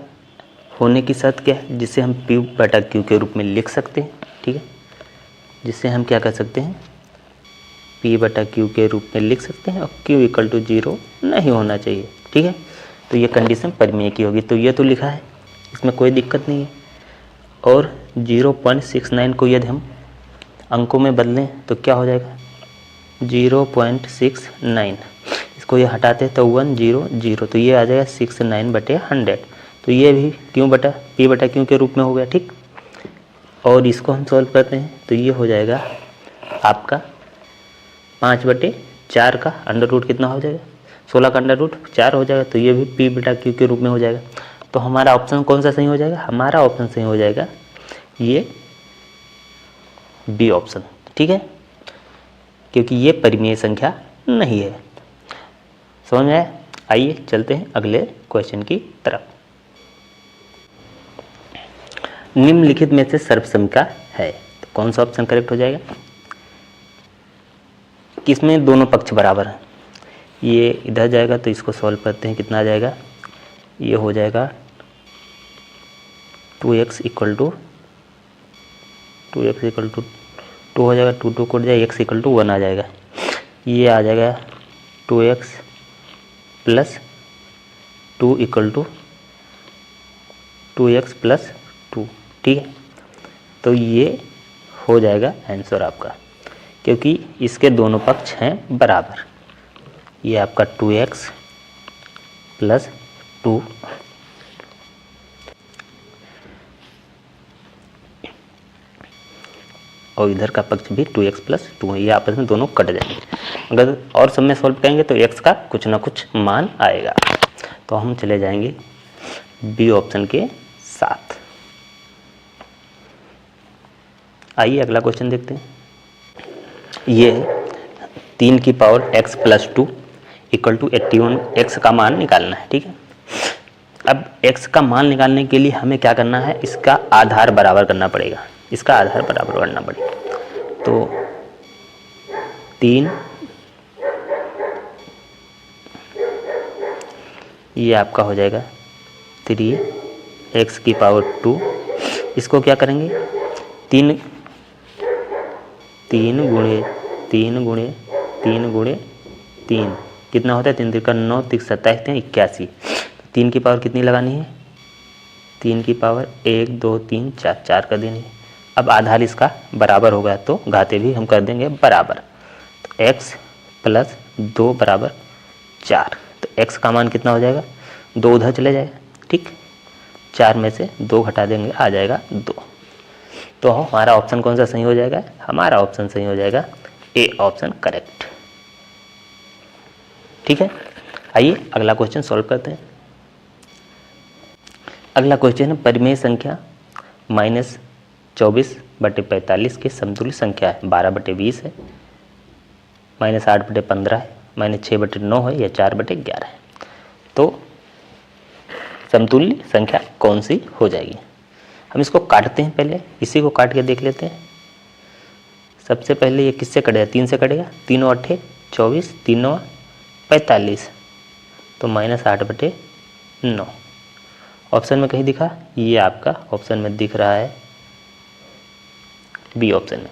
B: होने की शर्त क्या है? जिसे हम p/q के रूप में लिख सकते हैं। ठीक है, जिसे हम क्या कर सकते हैं? p/q के रूप में लिख सकते हैं और q इक्वल टू 0 नहीं होना चाहिए। ठीक है, तो ये कंडीशन परिमेय की होगी। तो ये तो लिखा है, इसमें कोई दिक्कत नहीं है। और 0.69 को यदि हम अंकों में बदलें तो क्या हो जाएगा? 0.69। इसको ये हटाते तो 100, तो ये आ जाएगा 69/100। तो ये भी p/q के रूप में हो गया। ठीक, और इसको हम सॉल्व करते हैं तो ये हो जाएगा आपका 5/4 का अंडर कितना हो जाएगा? 16 का √4 हो जाएगा। तो ये भी p/q के रूप में हो जाएगा। तो हमारा ऑप्शन कौन सा सही हो जाएगा? हमारा ऑप्शन सही हो जाएगा ये बी ऑप्शन। ठीक है, क्योंकि ये परिमेय संख्या नहीं है। समझ में आया? आइए चलते हैं अगले क्वेश्चन की तरफ। निम्नलिखित में से सर्वसम्मिका है, तो कौन सा ऑप्शन करेक्ट हो जाएगा? किसमें दोनों पक्ष बराबर हैं। ये इधर जाएगा तो इसको सॉल्व करते हैं, कितना आ जाएगा? ये हो जाएगा 2x इक्वल टू 2 हो जाएगा, 2 कट जाए, x इक्वल टू 1 आ जाएगा। ये आ जाएगा 2x plus 2 equal to 2x plus 2। ठीक है, तो ये हो जाएगा आंसर आपका, क्योंकि इसके दोनों पक्ष हैं बराबर। ये आपका 2x प्लस 2 और इधर का पक्ष भी 2x प्लस 2 है। ये आपस में दोनों कट जाएंगे। अगर और सब में सॉल्व करेंगे तो x का कुछ ना कुछ मान आएगा। तो हम चले जाएंगे बी ऑप्शन के साथ। आइए अगला क्वेश्चन देखते हैं। ये 3 की power x plus 2 equal to 81, x का मान निकालना है। ठीक है, अब x का मान निकालने के लिए हमें क्या करना है? इसका आधार बराबर करना पड़ेगा। इसका आधार बराबर करना पड़ेगा। तो 3 ये आपका हो जाएगा 3x⁴। इसको क्या करेंगे, 3 गुणे 3 कितना होता है, 3 का 9, 3 27, 81। 3 की पावर कितनी लगानी है, 3 की पावर 1 2 3 4 4 कर देनी है। अब आधार इसका बराबर होगा तो घाते भी हम कर देंगे बराबर। तो x + 2 = 4। तो x का मान कितना हो जाएगा, 2 उधर चले जाएगा, ठीक। 4 में से 2 घटा देंगे, आ जाएगा 2। तो हमारा ऑप्शन कौन सा सही हो जाएगा, हमारा ऑप्शन सही हो जाएगा ए ऑप्शन करेक्ट। ठीक है, आइए अगला क्वेश्चन सॉल्व करते हैं। अगला क्वेश्चन है परिमेय संख्या -24/45 की समतुल्य संख्या है। 12/20 है, -8/15 है, -6/9 है या 4/11 है। तो समतुल्य संख्या कौन सी हो जाएगी। हम इसको काटते हैं, पहले इसी को काट के देख लेते हैं। सबसे पहले ये किससे कटेगा, 3 से कटेगा, 3 × 8 = 24, 3 × 9 = 45, तो -8/9। ऑप्शन में कहीं दिखा, ये आपका ऑप्शन में दिख रहा है बी ऑप्शन में।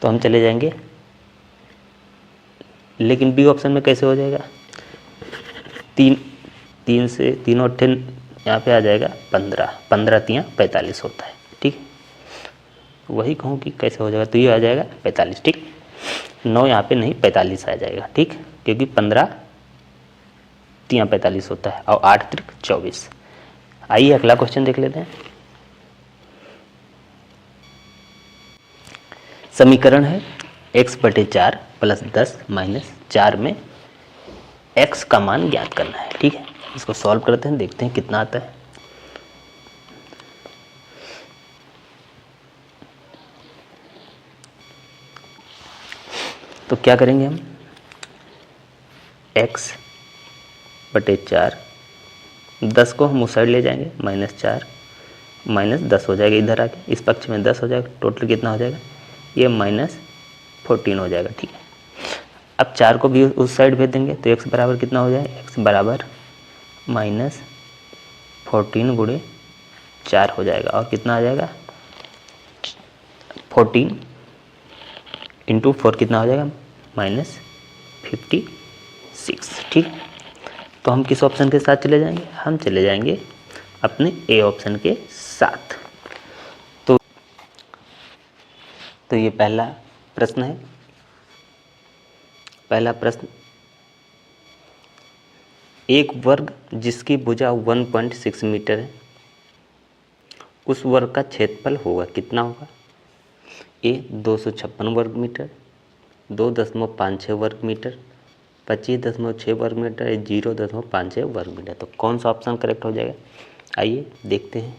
B: तो हम चले जाएंगे, लेकिन बी ऑप्शन में कैसे हो जाएगा, 3 से 3 × 8 यहाँ पे आ जाएगा 15, 15 × 3 = 45 होता है, ठीक। वही कहूँ कि कैसे हो जाएगा, तो ये आ जाएगा 45, ठीक। 9 यहाँ पे नहीं, 45 आ जाएगा, ठीक, क्योंकि 15 × 3 = 45 होता है और 8 × 3 = 24। आइए अगला क्वेश्चन देख लेते हैं। समीकरण है x/4 + 10 - 4 में x का मान ज्ञात करना है, ठीक है। इसको सॉल्व करते हैं, देखते हैं कितना आता है। तो क्या करेंगे हम, x/4, 10 को हम उस साइड ले जाएंगे, -4 -10 हो जाएगा, इधर आके इस पक्ष में 10 हो जाएगा, टोटल कितना हो जाएगा, ये -14 हो जाएगा, ठीक है। अब 4 को भी उस साइड भेज देंगे तो x बराबर कितना हो जाएगा, x बराबर -14 × 4 हो जाएगा, और कितना आ जाएगा, 14 × 4 कितना हो जाएगा, -56, ठीक। तो हम किस ऑप्शन के साथ चले जाएंगे, हम चले जाएंगे अपने ए ऑप्शन के साथ। तो ये पहला प्रश्न है। पहला प्रश्न, एक वर्ग जिसकी भुजा 1.6 मीटर है, उस वर्ग का क्षेत्रफल होगा, कितना होगा, ए 256 वर्ग मीटर, 2.56 वर्ग मीटर, 25.6 वर्ग मीटर, 0.56 वर्ग मीटर। तो कौन सा ऑप्शन करेक्ट हो जाएगा, आइए देखते हैं।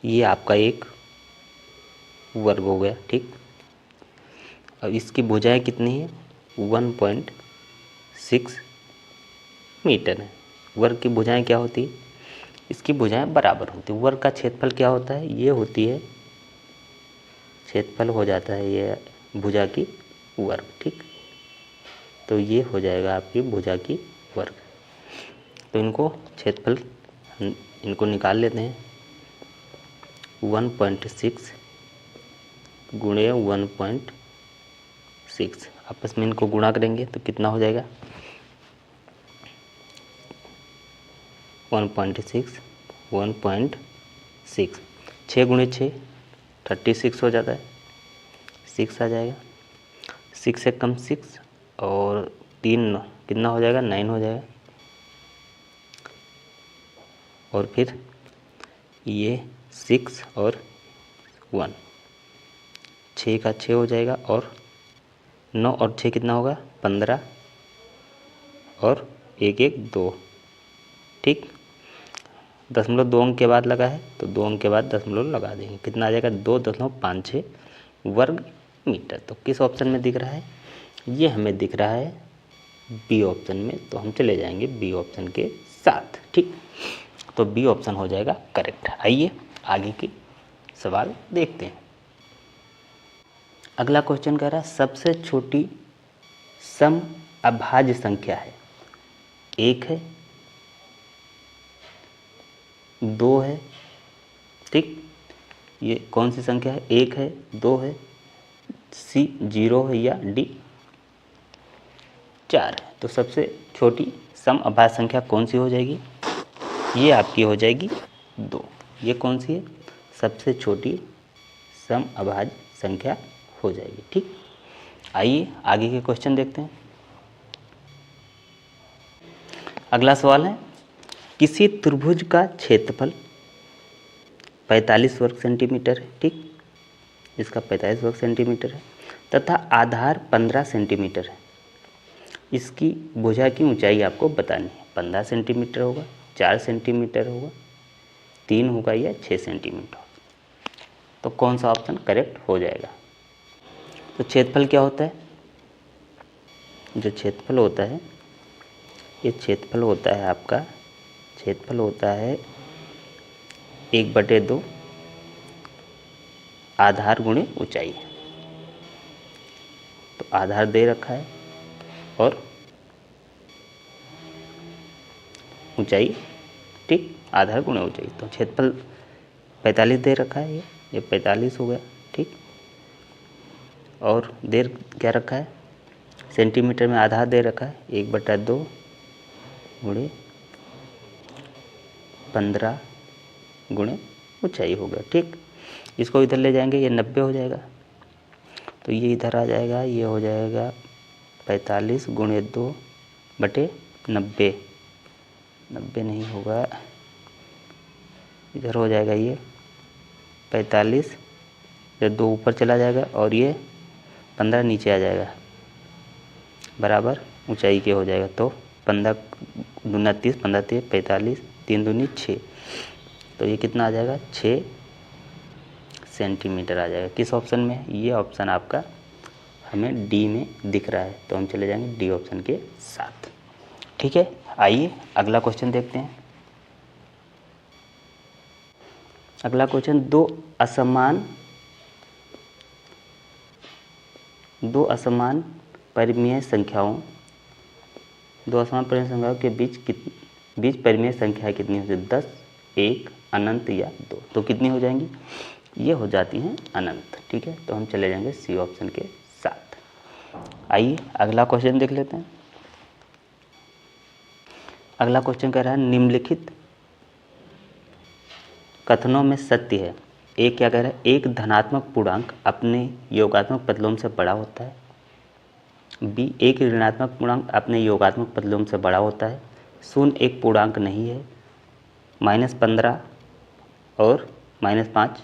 B: ये आपका एक वर्ग हो गया, ठीक। अब इसकी भुजाएं कितनी है, 1.6 मीटर है। वर्ग की भुजाएं क्या होती है, इसकी भुजाएं बराबर होती है। वर्ग का क्षेत्रफल क्या होता है, ये होती है, क्षेत्रफल हो जाता है ये भुजा की वर्ग, ठीक। तो ये हो जाएगा आपकी भुजा की वर्ग। तो इनको क्षेत्रफल इनको निकाल लेते हैं, 1.6 गुणे 1.6, आपस में इनको गुणा करेंगे तो कितना हो जाएगा, 1.6 1.6, 6 × 6 36 हो जाता है, 6 आ जाएगा, 6 से कम 6 और 3 कितना हो जाएगा, 9 हो जाएगा। और फिर ये 6 और 1, 6 का 6 हो जाएगा, और 9 और 6 कितना होगा, 15, और 1 1 2, ठीक। 0.2 अंक के बाद लगा है तो 2 अंक के बाद दशमलव लगा देंगे, कितना आ जाएगा, 2.56 वर्ग मीटर। तो किस ऑप्शन में दिख रहा है, ये हमें दिख रहा है बी ऑप्शन में। तो हम चले जाएंगे बी ऑप्शन के साथ, ठीक। तो बी ऑप्शन हो जाएगा करेक्ट। आइए आगे की सवाल देखते हैं। अगला क्वेश्चन कह रहा है सबसे छोटी सम अभाज्य संख्या है, 1 है, 2 है, ठीक। ये कौन सी संख्या है? 1 है, 2 है, सी 0 है या डी 4 है। तो सबसे छोटी सम अभाज्य संख्या कौन सी हो जाएगी? ये आपकी हो जाएगी 2। ये कौन सी है? सबसे छोटी सम अभाज्य संख्या हो जाएगी, ठीक। आइए आगे के क्वेश्चन देखते हैं। अगला सवाल है, किसी त्रिभुज का क्षेत्रफल 45 वर्ग सेंटीमीटर है, ठीक। इसका 45 वर्ग सेंटीमीटर है तथा आधार 15 सेंटीमीटर है। इसकी भुजा की ऊंचाई आपको बतानी है। 15 सेंटीमीटर होगा, 4 सेंटीमीटर होगा, 3 होगा या 6 सेंटीमीटर होगा। तो कौन सा ऑप्शन करेक्ट हो जाएगा? तो क्षेत्रफल क्या होता है? जो क्षेत्रफल होता है, ये क्षेत्रफल होता है आपका, क्षेत्रफल होता है 1/2 आधार गुणे ऊंचाई। तो आधार दे रखा है और ऊंचाई, ठीक, आधार गुणे ऊंचाई। तो क्षेत्रफल 45 दे रखा है, ये 45 हो गया, ठीक। और देर क्या रखा है? सेंटीमीटर में आधार दे रखा है 1/2 गुणे 15 गुणे ऊंचाई हो गया, ठीक। इसको इधर ले जाएंगे, ये 90 हो जाएगा। तो ये इधर आ जाएगा, ये हो जाएगा 45 गुणे 2/90। 90 नहीं होगा, इधर हो जाएगा ये 45, ये 2 ऊपर चला जाएगा और ये 15 नीचे आ जाएगा, बराबर ऊंचाई के हो जाएगा। तो 15 दूना 30, 15 3 45, 3 दूनी 6। तो ये कितना आ जाएगा? 6 सेंटीमीटर आ जाएगा। किस ऑप्शन में? ये ऑप्शन आपका हमें डी में दिख रहा है, तो हम चले जाएंगे डी ऑप्शन के साथ, ठीक है। आइए अगला क्वेश्चन देखते हैं। अगला क्वेश्चन, दो असमान परिमेय संख्याओं के बीच परिमेय संख्या कितनी होती है? 10, 1, अनंत या 2। तो कितनी हो जाएंगी? ये हो जाती हैं अनंत, ठीक है। तो हम चले जाएंगे सी ऑप्शन के साथ। आइए अगला क्वेश्चन देख लेते हैं। अगला क्वेश्चन कह रहा है, निम्नलिखित कथनों में सत्य है। एक क्या कह रहा है? एक धनात्मक पूर्णांक अपने योगात्मक प्रतिलोम से बड़ा होता है। बी, एक ऋणात्मक पूर्णांक अपने योगात्मक प्रतिलोम से बड़ा होता है। शून्य एक पूर्णांक नहीं है। -15 और -5,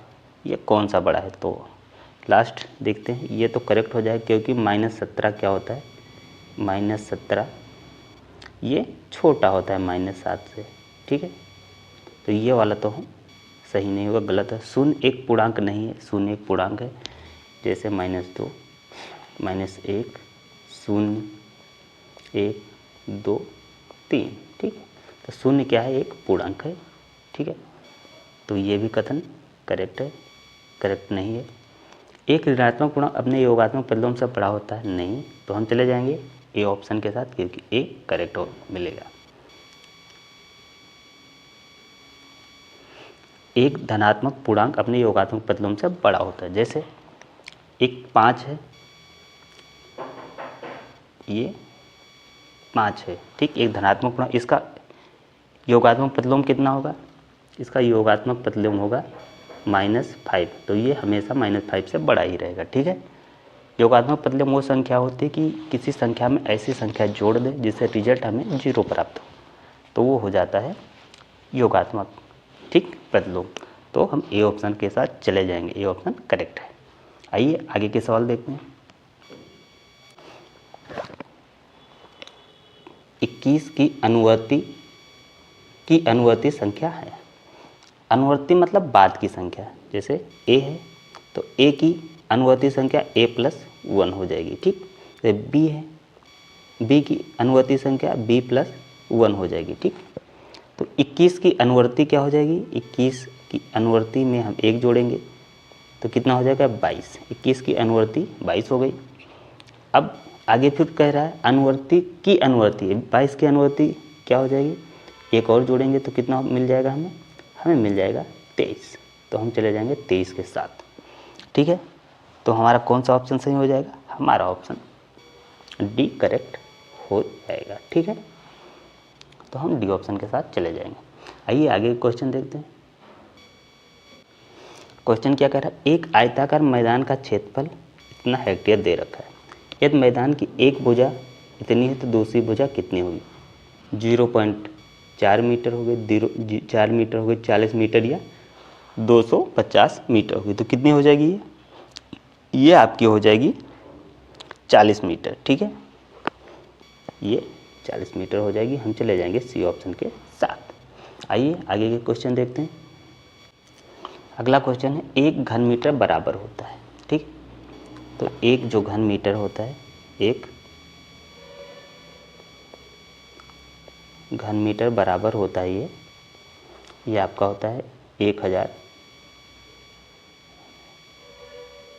B: ये कौन सा बड़ा है? तो लास्ट देखते हैं, ये तो करेक्ट हो जाए क्योंकि -17 क्या होता है? -17 ये छोटा होता है -7 से, ठीक है। तो ये वाला तो हम सही नहीं होगा, गलत है। शून्य एक पूर्णांक नहीं है, शून्य एक पूर्णांक है, जैसे -2, -1, 0, 1, 2, 3, ठीक है। तो शून्य क्या है? एक पूर्णांक है, ठीक है। तो ये भी कथन करेक्ट है, करेक्ट नहीं है। एक ऋणात्मक पूर्णांक अपने योगात्मक प्रतिलोम से बड़ा होता है, नहीं। तो हम चले जाएंगे ए ऑप्शन के साथ, क्योंकि ए करेक्ट हो मिलेगा। एक धनात्मक पूर्णांक अपने योगात्मक प्रतिलोम से बड़ा होता है, जैसे एक 5 है, ये 5 है, ठीक। एक धनात्मक पूर्णांक, इसका योगात्मक प्रतिलोम कितना होगा? इसका योगात्मक प्रतिलोम होगा -5। तो ये हमेशा -5 से बड़ा ही रहेगा, ठीक है। योगात्मक प्रतिलोम वो संख्या होती है कि किसी संख्या में ऐसी संख्या जोड़ दें जिससे रिजल्ट हमें 0 प्राप्त हो, तो वो हो जाता है योगात्मक, ठीक, प्रतिलोम। तो हम ए ऑप्शन के साथ चले जाएंगे, ए ऑप्शन करेक्ट है। आइए आगे के सवाल देखते हैं। 21 की अनुवर्ती संख्या है। अनुवर्ती मतलब बाद की संख्या, जैसे ए है तो ए की अनुवर्ती संख्या a+1 हो जाएगी, ठीक। तो बी है, बी की अनुवर्ती संख्या b+1 हो जाएगी, ठीक। तो 21 की अनुवर्ती क्या हो जाएगी? 21 की अनुवर्ती में हम 1 जोड़ेंगे तो कितना हो जाएगा? 22। 21 की अनुवर्ती 22 हो गई। अब आगे फिर कह रहा है अनुवर्ती की अनुवर्ती, 22 की अनुवर्ती क्या हो जाएगी? 1 और जोड़ेंगे तो कितना मिल जाएगा हमें? हमें मिल जाएगा 23। तो हम चले जाएंगे 23 के साथ। ठीक है, तो हमारा कौन सा ऑप्शन सही हो जाएगा? हमारा ऑप्शन डी करेक्ट हो जाएगा। ठीक है, तो हम डी ऑप्शन के साथ चले जाएंगे। आइए आगे क्वेश्चन देखते हैं। क्वेश्चन क्या कह रहा है? एक आयताकार मैदान का क्षेत्रफल इतना हेक्टेयर दे रखा है। यदि मैदान की एक भुजा इतनी है तो दूसरी भुजा कितनी होगी? 0.4 मीटर हो गई, 4 मीटर हो गई, 40 मीटर या 250 मीटर होगी। तो कितनी हो जाएगी ये आपकी हो जाएगी 40 मीटर। ठीक है, ये 40 मीटर हो जाएगी। हम चले जाएंगे सी ऑप्शन के साथ। आइए आगे के क्वेश्चन देखते हैं। अगला क्वेश्चन है, एक घन मीटर बराबर होता है। ठीक, तो एक जो घन मीटर होता है, एक घन मीटर बराबर होता है ये आपका होता है 1000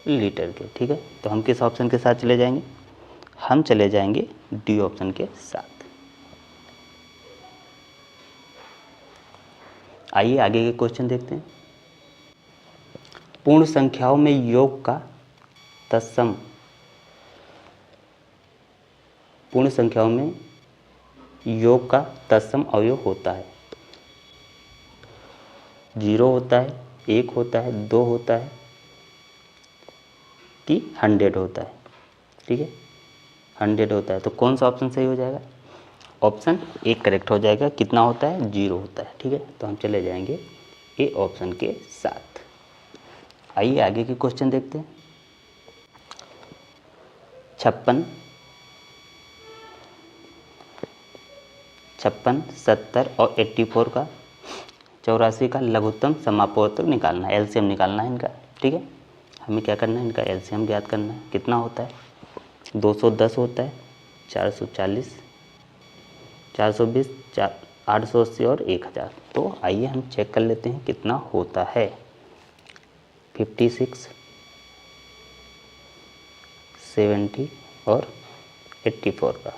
B: लीटर के। ठीक है, तो हम किस ऑप्शन के साथ चले जाएंगे? हम चले जाएंगे डी ऑप्शन के साथ। आइए आगे के क्वेश्चन देखते हैं। पूर्ण संख्याओं में योग का तत्सम, पूर्ण संख्याओं में योग का तत्सम अवयव होता है। 0 होता है, 1 होता है, 2 होता है कि 100 होता है। ठीक है, 100 होता है। तो कौन सा ऑप्शन सही हो जाएगा? ऑप्शन ए करेक्ट हो जाएगा। कितना होता है? 0 होता है। ठीक है, तो हम चले जाएंगे ए ऑप्शन के साथ। आइए आगे के क्वेश्चन देखते हैं। 56, 70 और 84 का 84 का लघुत्तम समापवर्तक निकालना है, एलसीएम निकालना है इनका। ठीक है, हमें क्या करना है? इनका एलसीएम ज्ञात करना है। कितना होता है? 210 होता है, 440, 420, 880 और 1000। तो आइए हम चेक कर लेते हैं कितना होता है। 56, 70 और 84 का।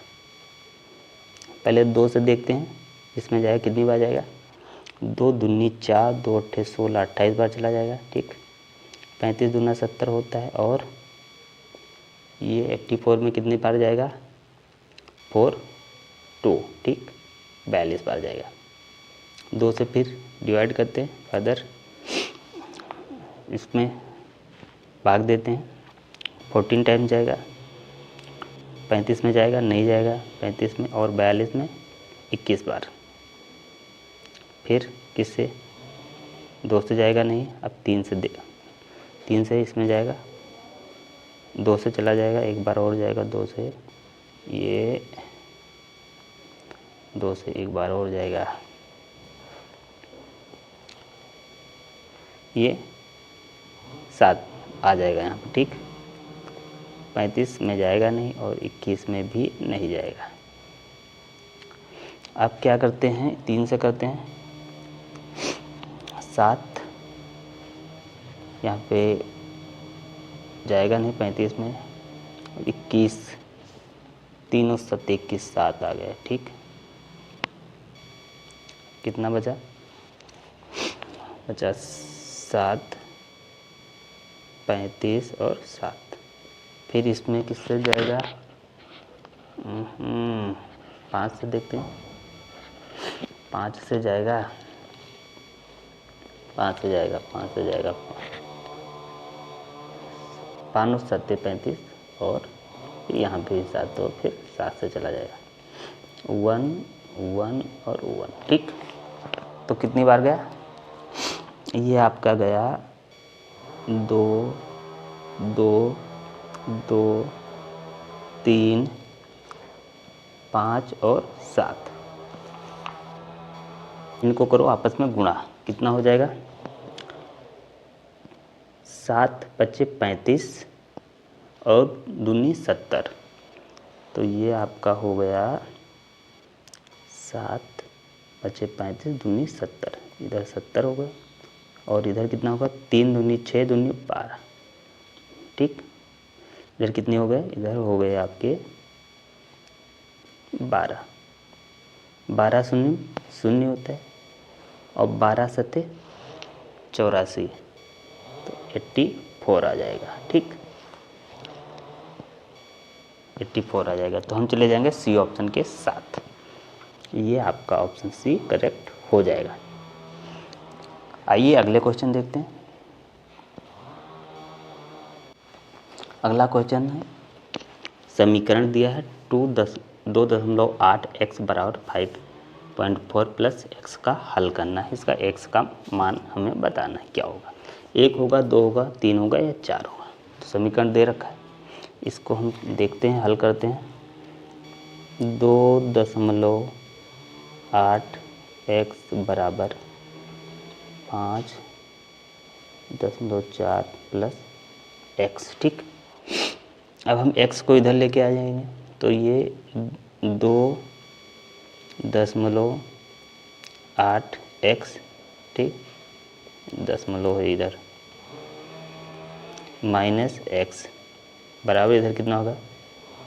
B: पहले 2 से देखते हैं, इसमें जाएगा कितनी बार जाएगा? 2 दूनी 4, 2 अट्ठे 16, 28 बार चला जाएगा। ठीक, 35 दूना 70 होता है, और ये 84 में कितनी बार जाएगा? 4, 2। ठीक, 42 बार जाएगा। 2 से फिर डिवाइड करते हैं फर्दर, इसमें भाग देते हैं, 14 टाइम जाएगा। 35 में जाएगा? नहीं जाएगा 35 में, और 42 में 21 बार। फिर किससे? 2 से जाएगा नहीं, अब 3 से 3 से इसमें जाएगा, 2 से चला जाएगा, एक बार और जाएगा 2 से, ये 2 से एक बार और जाएगा, ये 7 आ जाएगा यहाँ पर। ठीक, 35 में जाएगा नहीं और 21 में भी नहीं जाएगा। अब क्या करते हैं? 3 से करते हैं, 7 यहाँ पे जाएगा नहीं 35 में, 21, 3 और 7 21, 7 आ गया। ठीक, कितना बचा? 7, 35 और 7। फिर इसमें किससे जाएगा? 5 से देखते हैं, 5 से जाएगा, 5 से जाएगा, 5 से जाएगा, 5 और 7 35, और यहाँ भी 7, तो फिर 7 से चला जाएगा, 1 1 और 1। ठीक, तो कितनी बार गया? ये आपका गया 2 2 2 3 5 और 7। इनको करो आपस में गुणा, कितना हो जाएगा? 7 25 35 और दूनी 70। तो ये आपका हो गया 7 25 35 दूनी 70, इधर 70 हो गया, और इधर कितना होगा? 3 दूनी 6 दूनी 12। ठीक, इधर कितने हो गए? इधर हो गए आपके 12, 12 शून्य शून्य होता है, और 12 सते 84, तो 84 आ जाएगा। ठीक, 84 आ जाएगा। तो हम चले जाएंगे सी ऑप्शन के साथ। ये आपका ऑप्शन सी करेक्ट हो जाएगा। आइए अगले क्वेश्चन देखते हैं। अगला क्वेश्चन है, समीकरण दिया है 2.8 बराबर 5.4 प्लस एक्स का हल करना है। इसका एक्स का मान हमें बताना है क्या होगा। 1 होगा, 2 होगा, 3 होगा या 4 होगा। तो समीकरण दे रखा है, इसको हम देखते हैं, हल करते हैं। 2.8 एक्स बराबर 5.4 प्लस एक्स। ठीक, अब हम x को इधर लेके आ जाएंगे, तो ये 2.8 एक्स, ठीक, दशमलव है इधर, माइनस एक्स बराबर इधर कितना होगा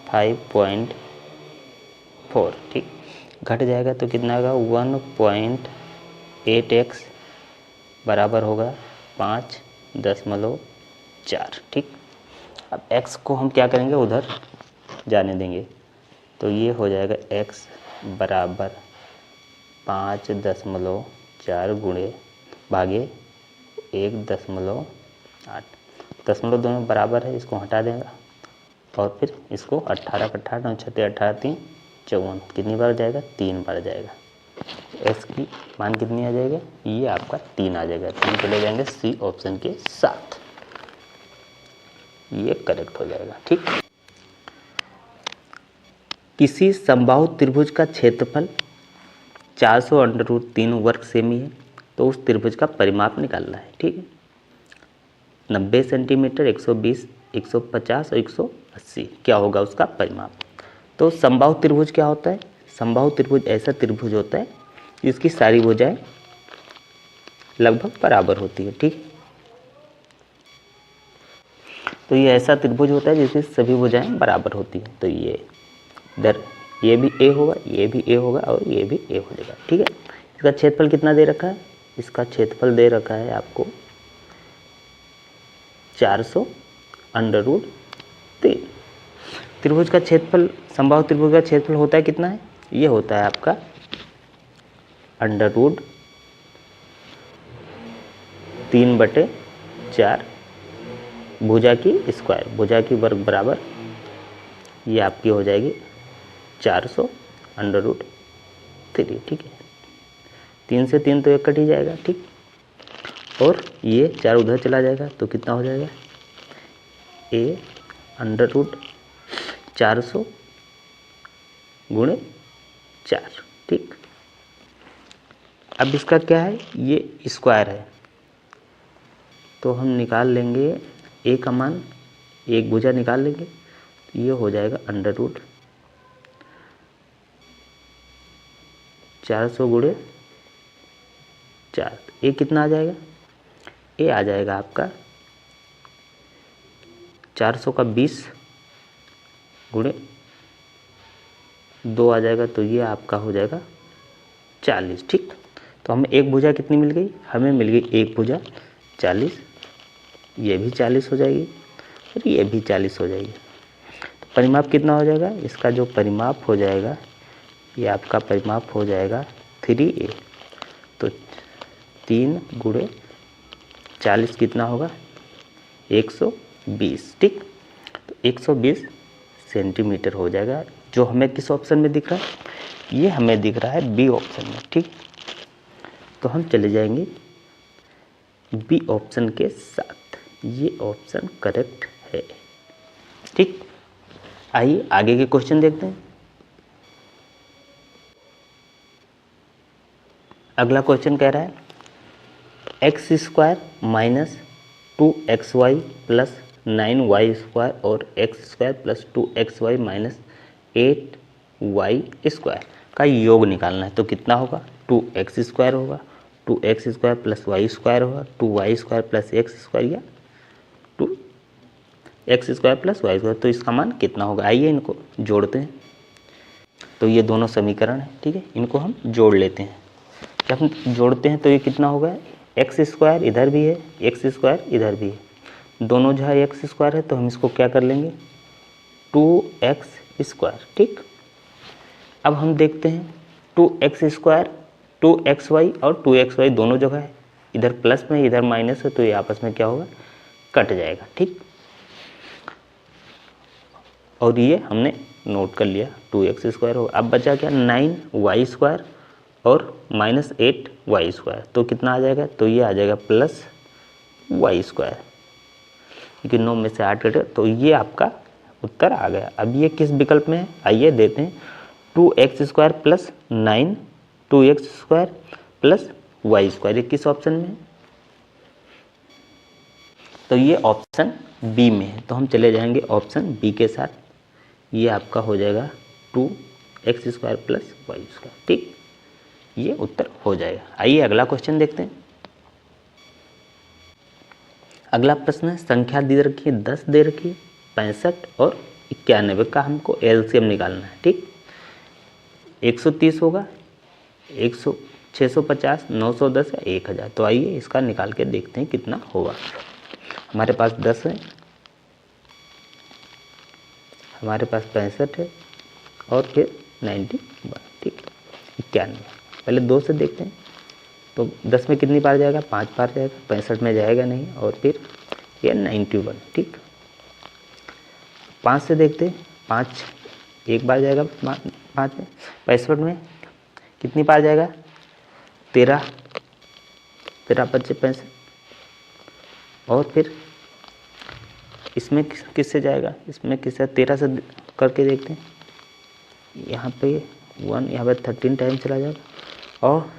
B: 5.4। ठीक, घट जाएगा तो कितना होगा 1.8 एक्स बराबर होगा 5.4। ठीक, अब x को हम क्या करेंगे, उधर जाने देंगे, तो ये हो जाएगा x बराबर 5.4 गुणे भागे 1.8। दशमलव दोनों बराबर है, इसको हटा देगा और फिर इसको 18 का 18 9 6 18 3 54, कितनी बार जाएगा 3 बार जाएगा। x की मान कितनी आ जाएगा, ये आपका 3 आ जाएगा। तो हम चले जाएंगे सी ऑप्शन के साथ, ये करेक्ट हो जाएगा। ठीक, किसी समबाहु त्रिभुज का क्षेत्रफल 400√3 वर्ग सेमी है, तो उस त्रिभुज का परिमाप निकालना है। ठीक है, 90 सेंटीमीटर, 120, 150 और 180 क्या होगा उसका परिमाप। तो समबाहु त्रिभुज क्या होता है, समबाहु त्रिभुज ऐसा त्रिभुज होता है जिसकी सारी भुजाएं लगभग बराबर होती है। ठीक, तो ये ऐसा त्रिभुज होता है जिसकी सभी भुजाएं बराबर होती है। तो ये इधर ये भी ए होगा, ये भी ए होगा और ये भी ए हो जाएगा। ठीक है, इसका क्षेत्रफल कितना दे रखा है, इसका क्षेत्रफल दे रखा है आपको 400√3। त्रिभुज का क्षेत्रफल, समबाहु त्रिभुज का क्षेत्रफल होता है कितना है, ये होता है आपका √3/4 भुजा की स्क्वायर, भुजा की वर्ग बराबर ये आपकी हो जाएगी 400√3। ठीक है, 3 से 3 तो 1 कट ही जाएगा। ठीक, और ये 4 उधर चला जाएगा तो कितना हो जाएगा a √400 गुणे 4। ठीक, अब इसका क्या है, ये स्क्वायर है, तो हम निकाल लेंगे a का मान, एक भुजा निकाल लेंगे, तो ये हो जाएगा √400 गुणे 4। ए कितना आ जाएगा, ए आ जाएगा आपका 400 का 20 गुणे 2 आ जाएगा, तो ये आपका हो जाएगा 40। ठीक, तो हमें एक भुजा कितनी मिल गई, हमें मिल गई एक भुजा 40, ये भी 40 हो जाएगी और ये भी 40 हो जाएगी। तो परिमाप कितना हो जाएगा, इसका जो परिमाप हो जाएगा, ये आपका परिमाप हो जाएगा 3a। तो 3 गुणे 40 कितना होगा 120। ठीक, तो 120 सेंटीमीटर हो जाएगा। जो हमें किस ऑप्शन में दिख रहा है, ये हमें दिख रहा है बी ऑप्शन में। ठीक, तो हम चले जाएंगे बी ऑप्शन के साथ, ये ऑप्शन करेक्ट है। ठीक, आइए आगे के क्वेश्चन देखते हैं। अगला क्वेश्चन कह रहा है x² minus 2xy plus 9y² और x² plus 2xy minus 8y² का योग निकालना है। तो कितना होगा, 2x² होगा, 2x² प्लस y² होगा, 2y² प्लस x² या 2x² प्लस y²। तो इसका मान कितना होगा, आइए इनको जोड़ते हैं। तो ये दोनों समीकरण है, ठीक है, इनको हम जोड़ लेते हैं। जब हम जोड़ते हैं तो ये कितना होगा, एक्स स्क्वायर इधर भी है, एक्स स्क्वायर इधर भी है, दोनों जगह एक्स स्क्वायर है तो हम इसको क्या कर लेंगे 2x स्क्वायर। ठीक, अब हम देखते हैं 2x स्क्वायर 2xy और 2xy दोनों जगह है, इधर प्लस में इधर माइनस है तो ये आपस में क्या होगा, कट जाएगा। ठीक, और ये हमने नोट कर लिया 2x स्क्वायर होगा। अब बचा क्या 9y स्क्वायर और -8y स्क्वायर, तो कितना आ जाएगा, तो ये आ जाएगा +y स्क्वायर, क्योंकि 9 में से 8 कटे तो ये आपका उत्तर आ गया। अब ये किस विकल्प में है, आइए देते हैं 2x square plus 9 2x square plus y square, ये किस ऑप्शन में है, तो ये ऑप्शन बी में है। तो हम चले जाएंगे ऑप्शन बी के साथ, ये आपका हो जाएगा 2x square plus y square. ठीक, ये उत्तर हो जाएगा। आइए अगला क्वेश्चन देखते हैं। अगला प्रश्न है, संख्या दे रखी है 10 दे रखी है, 65 और 91 का हमको एलसीएम निकालना है। ठीक, 130 होगा, 650, 910 या 1000, तो आइए इसका निकाल के देखते हैं कितना होगा। हमारे पास 10 है, हमारे पास 65 है और फिर 91। ठीक, 91, पहले 2 से देखते हैं, तो 10 में कितनी बार जाएगा, 5 बार जाएगा, 65 में जाएगा नहीं, और फिर ये 91। ठीक, 5 से देखते हैं, 5 एक बार जाएगा 5 में, 65 में कितनी बार जाएगा, 13 बच्चे 65, और फिर इसमें किससे जाएगा, इसमें किससे 13 से करके देखते हैं, यहाँ पे 1, यहाँ पे 13 टाइम चला जाएगा, और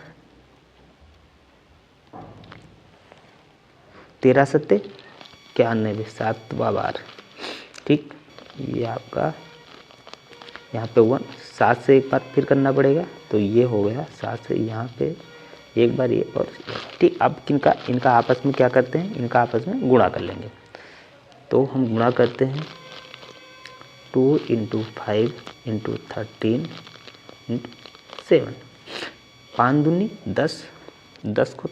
B: 13 सत्ते 91, 7वां बार। ठीक, ये आपका यहाँ पे 1, 7 से एक बार फिर करना पड़ेगा, तो ये हो गया 7 से यहाँ पे एक बार ये और। ठीक, अब इनका आपस में क्या करते हैं, इनका आपस में गुणा कर लेंगे, तो हम गुणा करते हैं 2 × 5 × 13 × 7, 5 दूनी 10, 10 को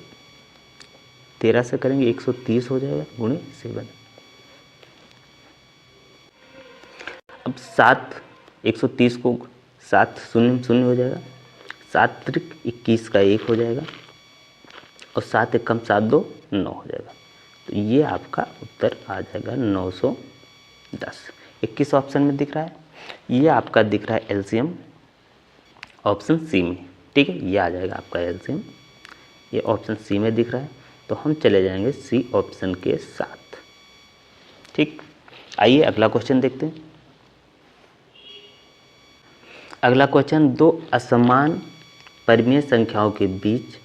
B: 13 से करेंगे 130 हो जाएगा गुणे 7। अब 7 130 को 7 0 हो जाएगा, 7 त्रिक 21 का 1 हो जाएगा, और 7 1 कम 7 2 9 हो जाएगा, तो ये आपका उत्तर आ जाएगा 910। ये किस ऑप्शन में दिख रहा है, ये आपका दिख रहा है एलसीएम ऑप्शन सी में। ठीक है, ये आ जाएगा आपका एलसीएम, ये ऑप्शन सी में दिख रहा है, तो हम चले जाएंगे सी ऑप्शन के साथ। ठीक, आइए अगला क्वेश्चन देखते हैं। अगला क्वेश्चन, दो असमान परिमेय संख्याओं के बीच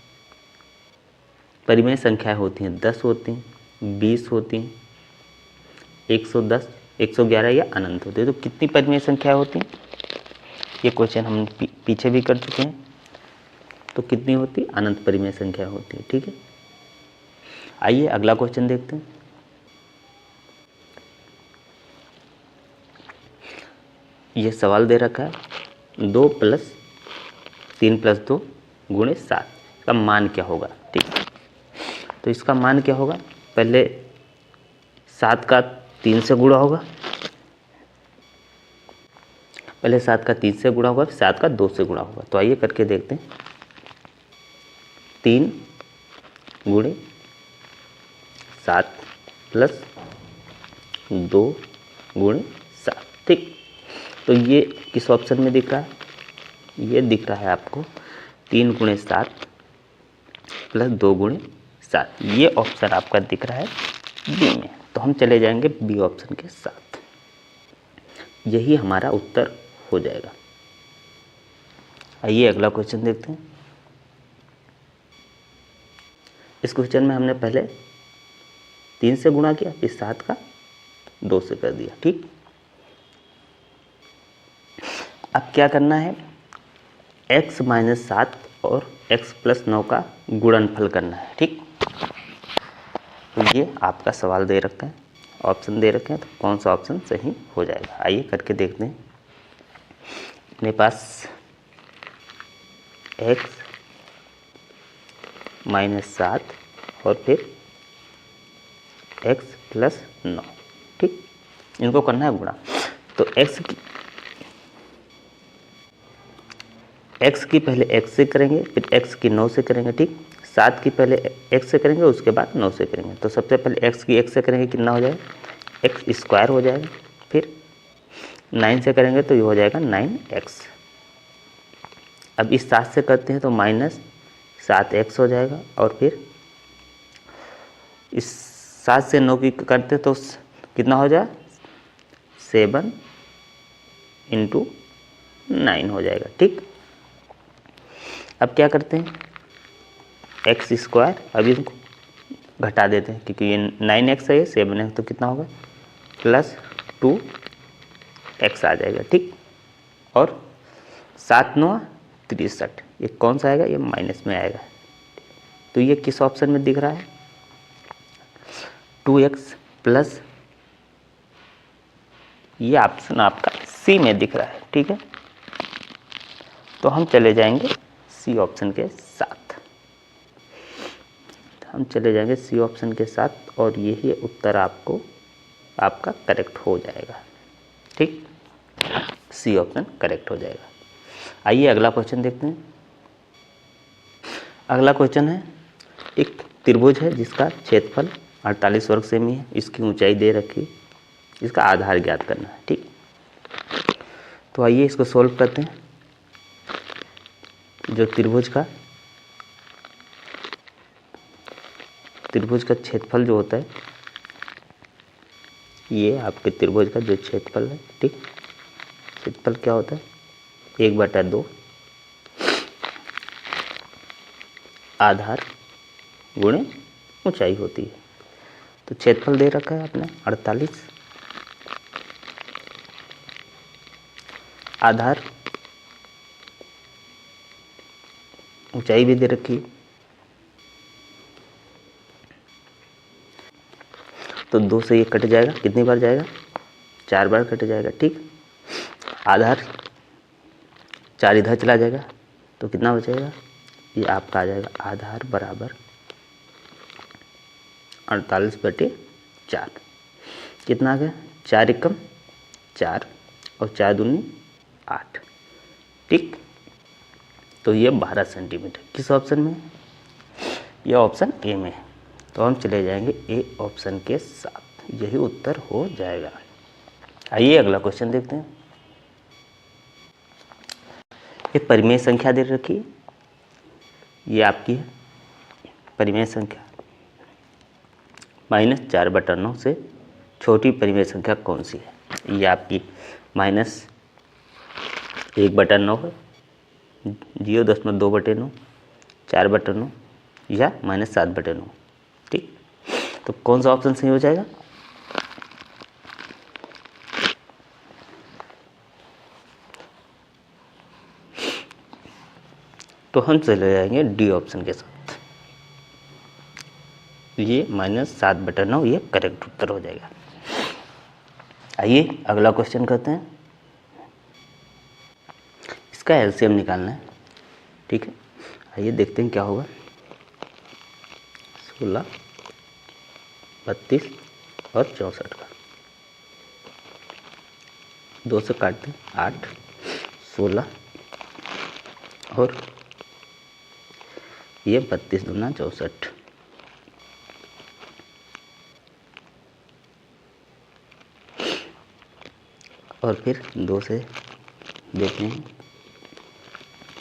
B: परिमेय संख्याएं होती हैं, 10 होती हैं, 20 होती हैं, 110, 111 या अनंत होती है, तो कितनी परिमेय संख्याएं होती हैं, ये क्वेश्चन हम पीछे भी कर चुके हैं, तो कितनी होती, अनंत परिमेय संख्या होती है। ठीक है, आइए अगला क्वेश्चन देखते हैं। ये सवाल दे रखा है 2 + 3 + 2 × 7 का मान क्या होगा। ठीक है, तो इसका मान क्या होगा, पहले 7 का 3 से गुणा होगा, पहले 7 का 3 से गुणा होगा, फिर 7 का 2 से गुणा होगा, तो आइए करके देखते हैं। 3 × 7 + 2 × 7। ठीक, तो ये किस ऑप्शन में दिख रहा है, ये दिख रहा है आपको 3 × 7 + 2 × 7, ये ऑप्शन आपका दिख रहा है बी में, तो हम चले जाएंगे बी ऑप्शन के साथ, यही हमारा उत्तर हो जाएगा। आइए अगला क्वेश्चन देखते हैं। इस क्वेश्चन में हमने पहले 3 से गुणा किया, फिर 7 का 2 से कर दिया। ठीक, अब क्या करना है, x - 7 और x + 9 का गुणनफल करना है। ठीक, तो ये आपका सवाल दे रखा है, ऑप्शन दे रखे हैं, तो कौन सा ऑप्शन सही हो जाएगा, आइए करके देखते हैं। अपने पास x -7 और फिर x + 9। ठीक, इनको करना है गुणा। तो x की पहले x से करेंगे, फिर x की 9 से करेंगे। ठीक, 7 की पहले x से करेंगे, उसके बाद 9 से करेंगे। तो सबसे पहले x की x से करेंगे, कितना हो जाएगा, x² हो जाएगा। फिर 9 से करेंगे तो ये हो जाएगा 9x। अब इस 7 से करते हैं तो -7x हो जाएगा। और फिर इस 7 से 9 की करते हैं तो कितना हो जाएगा, 7 × 9 हो जाएगा। ठीक, अब क्या करते हैं, x², अब इसको घटा देते हैं क्योंकि ये 9x है, ये 7x, तो कितना होगा +2x आ जाएगा। ठीक, और 7 × 9 = 63, ये कौन सा आएगा, ये माइनस में आएगा। तो ये किस ऑप्शन में दिख रहा है, 2x प्लस, ये ऑप्शन आपका सी में दिख रहा है। ठीक है, तो हम चले जाएंगे सी ऑप्शन के साथ, हम चले जाएंगे सी ऑप्शन के साथ, और यही उत्तर आपका करेक्ट हो जाएगा। ठीक, सी ऑप्शन करेक्ट हो जाएगा। आइए अगला क्वेश्चन देखते हैं। अगला क्वेश्चन है, एक त्रिभुज है जिसका क्षेत्रफल 48 वर्ग सेमी है, इसकी ऊंचाई दे रखी, इसका आधार ज्ञात करना है। ठीक, तो आइए इसको सॉल्व करते हैं। जो त्रिभुज का क्षेत्रफल जो होता है, ये आपके त्रिभुज का जो क्षेत्रफल है। ठीक, क्षेत्रफल क्या होता है, 1/2 आधार गुणे ऊंचाई होती है। तो क्षेत्रफल दे रखा है आपने 48, आधार ऊंचाई भी दे रखी है। तो 2 से ये कट जाएगा, कितनी बार जाएगा, 4 बार कट जाएगा। ठीक, आधार 4 इधर चला जाएगा, तो कितना बचेगा, ये आपका आ जाएगा आधार बराबर 48/4। कितना आ गया, 4 × 4 और 4 दूनी 8। ठीक, तो ये 12 सेंटीमीटर किस ऑप्शन में, ये ऑप्शन ए में। तो हम चले जाएंगे ए ऑप्शन के साथ, यही उत्तर हो जाएगा। आइए अगला क्वेश्चन देखते हैं। ये परिमेय संख्या दे रखी है, ये आपकी है परिमेय संख्या, -4/9 से छोटी परिमेय संख्या कौन सी है। ये आपकी -1/9 है, 0.2/9, 4/9 या -7/9। ठीक, तो कौन सा ऑप्शन सही हो जाएगा, तो हम चले जाएंगे डी ऑप्शन के साथ, ये -7/9, ये करेक्ट उत्तर हो जाएगा। आइए अगला क्वेश्चन करते हैं। इसका एलसीएम निकालना है। ठीक है, आइए देखते हैं क्या होगा। 16, 32 और 64 का 2 से काटते हैं, 8, 16 और ये 32 दूना 64। और फिर 2 से देखते हैं,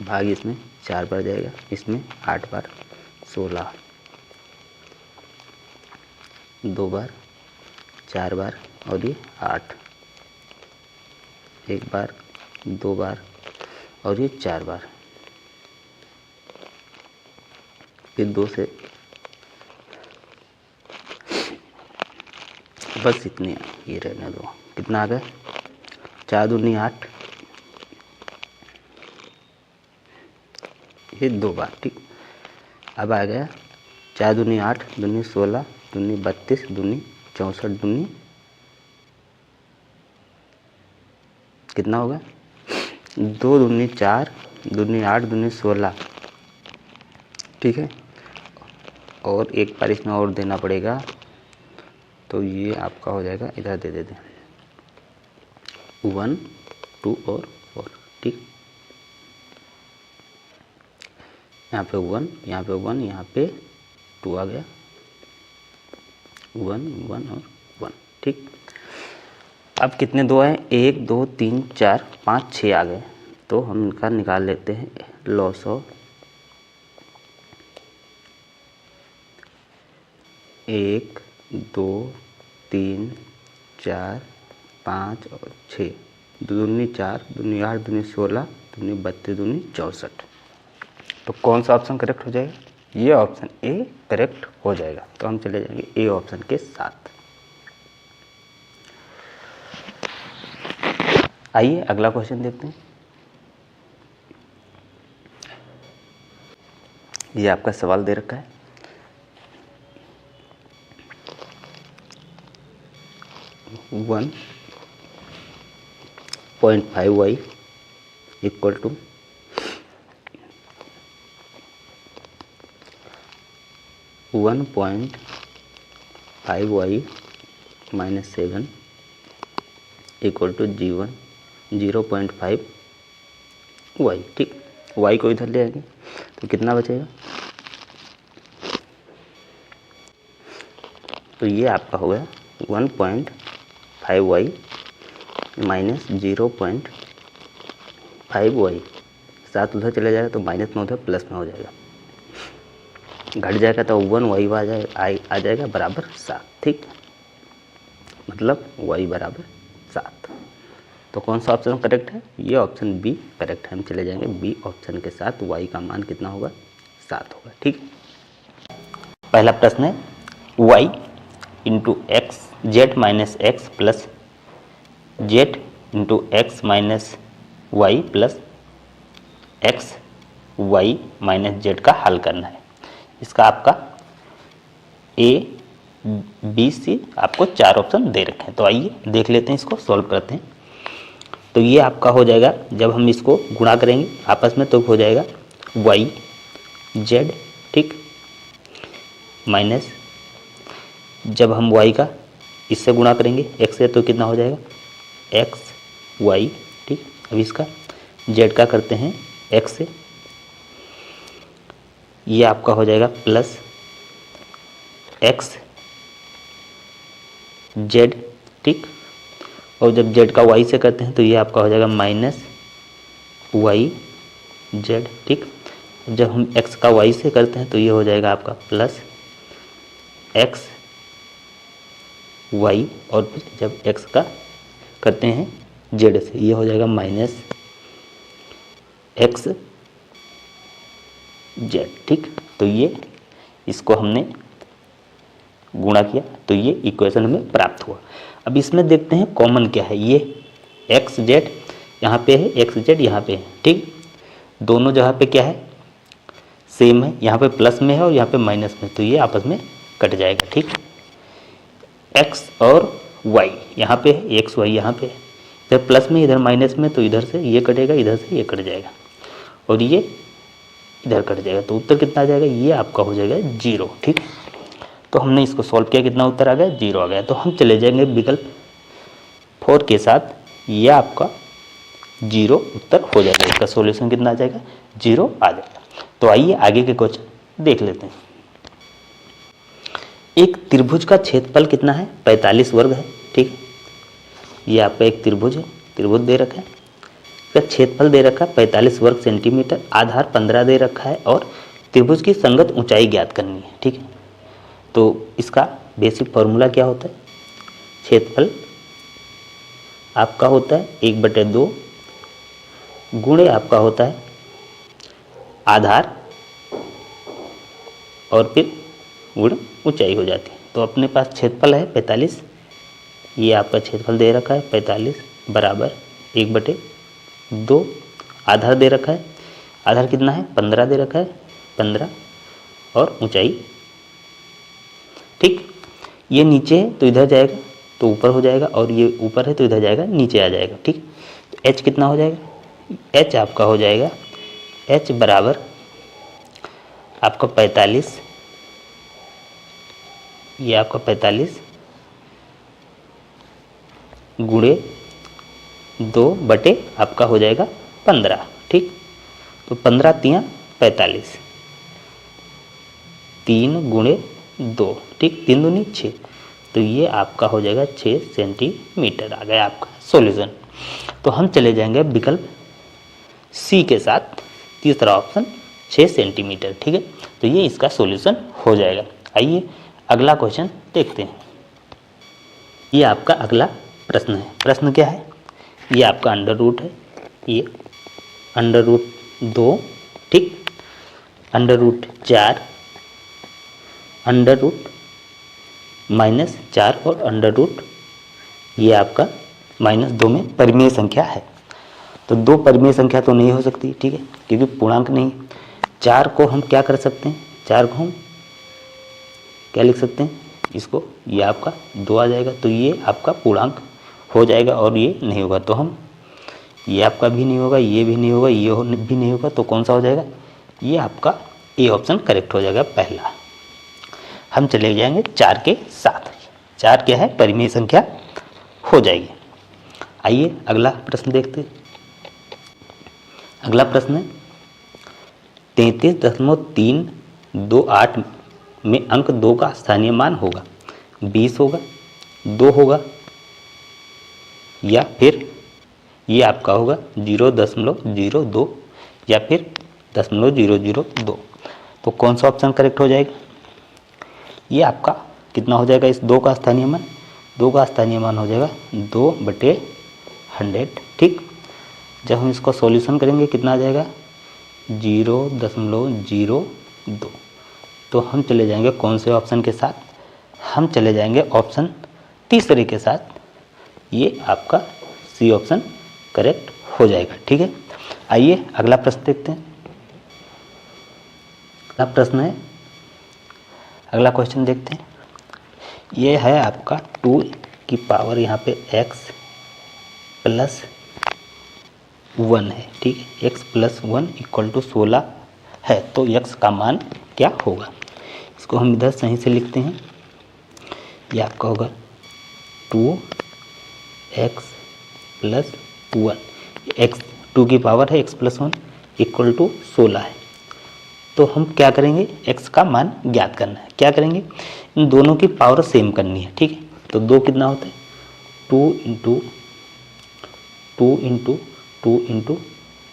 B: भाग इसमें 4 बार जाएगा, इसमें 8 बार, 16 2 बार, 4 बार और ये 8, 1 बार, 2 बार और ये 4 बार, फिर 2 से, बस इतने ये रहने दो। कितना आ गया, 4 दूनी 8, ये 2 बार। ठीक, अब आ गया 4 दूनी 8, दूनी 16, दूनी 32, दूनी 64, दूनी कितना होगा, 2 दूनी 4, दूनी 8, दूनी 16। ठीक है, और एक बार इसमें और देना पड़ेगा, तो ये आपका हो जाएगा, इधर दे देते हैं 1 2 और 4, ठीक। यहाँ पे 1, यहाँ पे 1, यहाँ पे 2 आ गया, 1 1 और 1, ठीक। अब कितने 2 हैं, 1 2 3 4 5 6 आ गए, तो हम इनका निकाल लेते हैं लॉस ऑफ 1 2 3 4 5 और 6, 2 दूनी 4, 2 दूनी 8, 2 दूनी 16, 2 दूनी 32, 2 दूनी 64। तो कौन सा ऑप्शन करेक्ट हो जाएगा, ये ऑप्शन ए करेक्ट हो जाएगा। तो हम चले जाएंगे ए ऑप्शन के साथ। आइए अगला क्वेश्चन देखते हैं। ये आपका सवाल दे रखा है, one 0.5y equal to 1.5y minus 7 equal to G1 0.5y, ठीक। y को इधर ले आएंगे तो कितना बचेगा, तो ये आपका हो गया 1.5y माइनस 0.5y, 7 उधर चले जाएगा तो माइनस में उधर प्लस में हो जाएगा, घट जाएगा तो 1y आ जाएगा बराबर 7, ठीक। मतलब y बराबर 7। तो कौन सा ऑप्शन करेक्ट है, ये ऑप्शन बी करेक्ट है। हम चले जाएंगे बी ऑप्शन के साथ, y का मान कितना होगा, 7 होगा, ठीक। पहला प्रश्न है y into X Z minus X plus Z into X minus Y plus X Y minus Z का हल करना है। इसका आपका ए बी सी आपको 4 ऑप्शन दे रखे हैं। तो आइए देख लेते हैं, इसको सॉल्व करते हैं। तो ये आपका हो जाएगा, जब हम इसको गुणा करेंगे आपस में तो हो जाएगा वाई जेड, ठीक, माइनस जब हम y का इससे गुणा करेंगे x से तो कितना हो जाएगा x y, ठीक। अब इसका z का करते हैं x से, ये आपका हो जाएगा प्लस x z, ठीक। और जब z का y से करते हैं तो ये आपका हो जाएगा माइनस y z, ठीक। जब हम x का y से करते हैं तो ये हो जाएगा आपका प्लस x y, और फिर जब x का करते हैं z से ये हो जाएगा माइनस x z, ठीक। तो ये इसको हमने गुणा किया तो ये इक्वेशन हमें प्राप्त हुआ। अब इसमें देखते हैं कॉमन क्या है, ये एक्स जेड यहाँ पे है, एक्स जेड यहाँ पे है, ठीक। दोनों जगह पे क्या है सेम है, यहाँ पे प्लस में है और यहाँ पे माइनस में, तो ये आपस में कट जाएगा, ठीक। एक्स और वाई यहाँ पे है, एक्स वाई यहाँ पे है, इधर प्लस में इधर माइनस में, तो इधर से ये कटेगा, इधर से ये कट जाएगा और ये इधर कट जाएगा। तो उत्तर कितना आ जाएगा, ये आपका हो जाएगा 0, ठीक। तो हमने इसको सॉल्व किया, कितना उत्तर आ गया 0 आ गया। तो हम चले जाएंगे विकल्प 4 के साथ, ये आपका 0 उत्तर हो जाएगा। इसका सॉल्यूशन कितना आ जाएगा 0 आ जाएगा। तो आइए आगे के क्वेश्चन देख लेते हैं। एक त्रिभुज का क्षेत्रफल कितना है 45 वर्ग है, ठीक। ये आपका एक त्रिभुज है, त्रिभुज दे रखा है, इसका क्षेत्रफल दे रखा है 45 वर्ग सेंटीमीटर, आधार 15 दे रखा है और त्रिभुज की संगत ऊंचाई ज्ञात करनी है, ठीक है। तो इसका बेसिक फॉर्मूला क्या होता है, क्षेत्रफल आपका होता है 1/2 गुणे आपका होता है आधार और फिर गुण ऊंचाई हो जाती है। तो अपने पास क्षेत्रफल है 45, ये आपका क्षेत्रफल दे रखा है 45 बराबर 1/2, आधार दे रखा है, आधार कितना है 15 दे रखा है 15 और ऊंचाई, ठीक। ये नीचे है तो इधर जाएगा तो ऊपर हो जाएगा और ये ऊपर है तो इधर जाएगा नीचे आ जाएगा, ठीक। तो h कितना हो जाएगा, h आपका हो जाएगा h बराबर आपका 45 ये आपका 45 गुणे 2 बटे आपका हो जाएगा 15। ठीक, तो 15 तियाँ 45, 3 गुणे 2, ठीक, 3 दूनी 6, तो ये आपका हो जाएगा 6 सेंटीमीटर। आ गया आपका सॉल्यूशन। तो हम चले जाएंगे विकल्प सी के साथ, तीसरा ऑप्शन 6 सेंटीमीटर। ठीक है, तो ये इसका सॉल्यूशन हो जाएगा। आइए अगला क्वेश्चन देखते हैं। ये आपका अगला प्रश्न है। प्रश्न क्या है? ये आपका अंडर रूट है, ये अंडर रूट 2, ठीक, अंडर रूट 4, अंडर रूट -4 और अंडर रूट ये आपका -2 में परिमेय संख्या है। तो 2 परिमेय संख्या तो नहीं हो सकती, ठीक है, क्योंकि पूर्णांक नहीं। 4 को हम क्या कर सकते हैं? 4 को हम क्या लिख सकते हैं? इसको, ये आपका 2 आ जाएगा, तो ये आपका पूर्णांक हो जाएगा और ये नहीं होगा, तो हम ये आपका भी नहीं होगा, ये भी नहीं होगा, ये भी नहीं होगा, तो कौन सा हो जाएगा? ये आपका ए ऑप्शन करेक्ट हो जाएगा पहला। हम चले जाएंगे 4 के साथ। 4 क्या है? परिमेय संख्या हो जाएगी। आइए अगला प्रश्न देखते हैं। अगला प्रश्न है 33.328 में अंक 2 का स्थानीय मान होगा 20 होगा, 2 होगा, या फिर ये आपका होगा 0.02 या फिर 0.002। तो कौन सा ऑप्शन करेक्ट हो जाएगा? ये आपका कितना हो जाएगा? इस 2 का स्थानीय मान, 2 का स्थानीय मान हो जाएगा 2/100। ठीक, जब हम इसको सॉल्यूशन करेंगे कितना आ जाएगा? 0.02। तो हम चले जाएंगे कौन से ऑप्शन के साथ? हम चले जाएंगे ऑप्शन तीसरे के साथ। ये आपका सी ऑप्शन करेक्ट हो जाएगा। ठीक है, आइए अगला प्रश्न देखते हैं। अगला प्रश्न है, अगला क्वेश्चन देखते हैं। ये है आपका 2 की पावर यहाँ पे x + 1 है। ठीक है, x + 1 = 16 है, तो x का मान क्या होगा? इसको हम इधर सही से लिखते हैं। ये आपका होगा 2x + 1, x 2 की पावर है, x + 1 = 16 है। तो हम क्या करेंगे? x का मान ज्ञात करना है। क्या करेंगे? इन दोनों की पावर सेम करनी है। ठीक है, तो 2 कितना होता है? 2 × 2 × 2 ×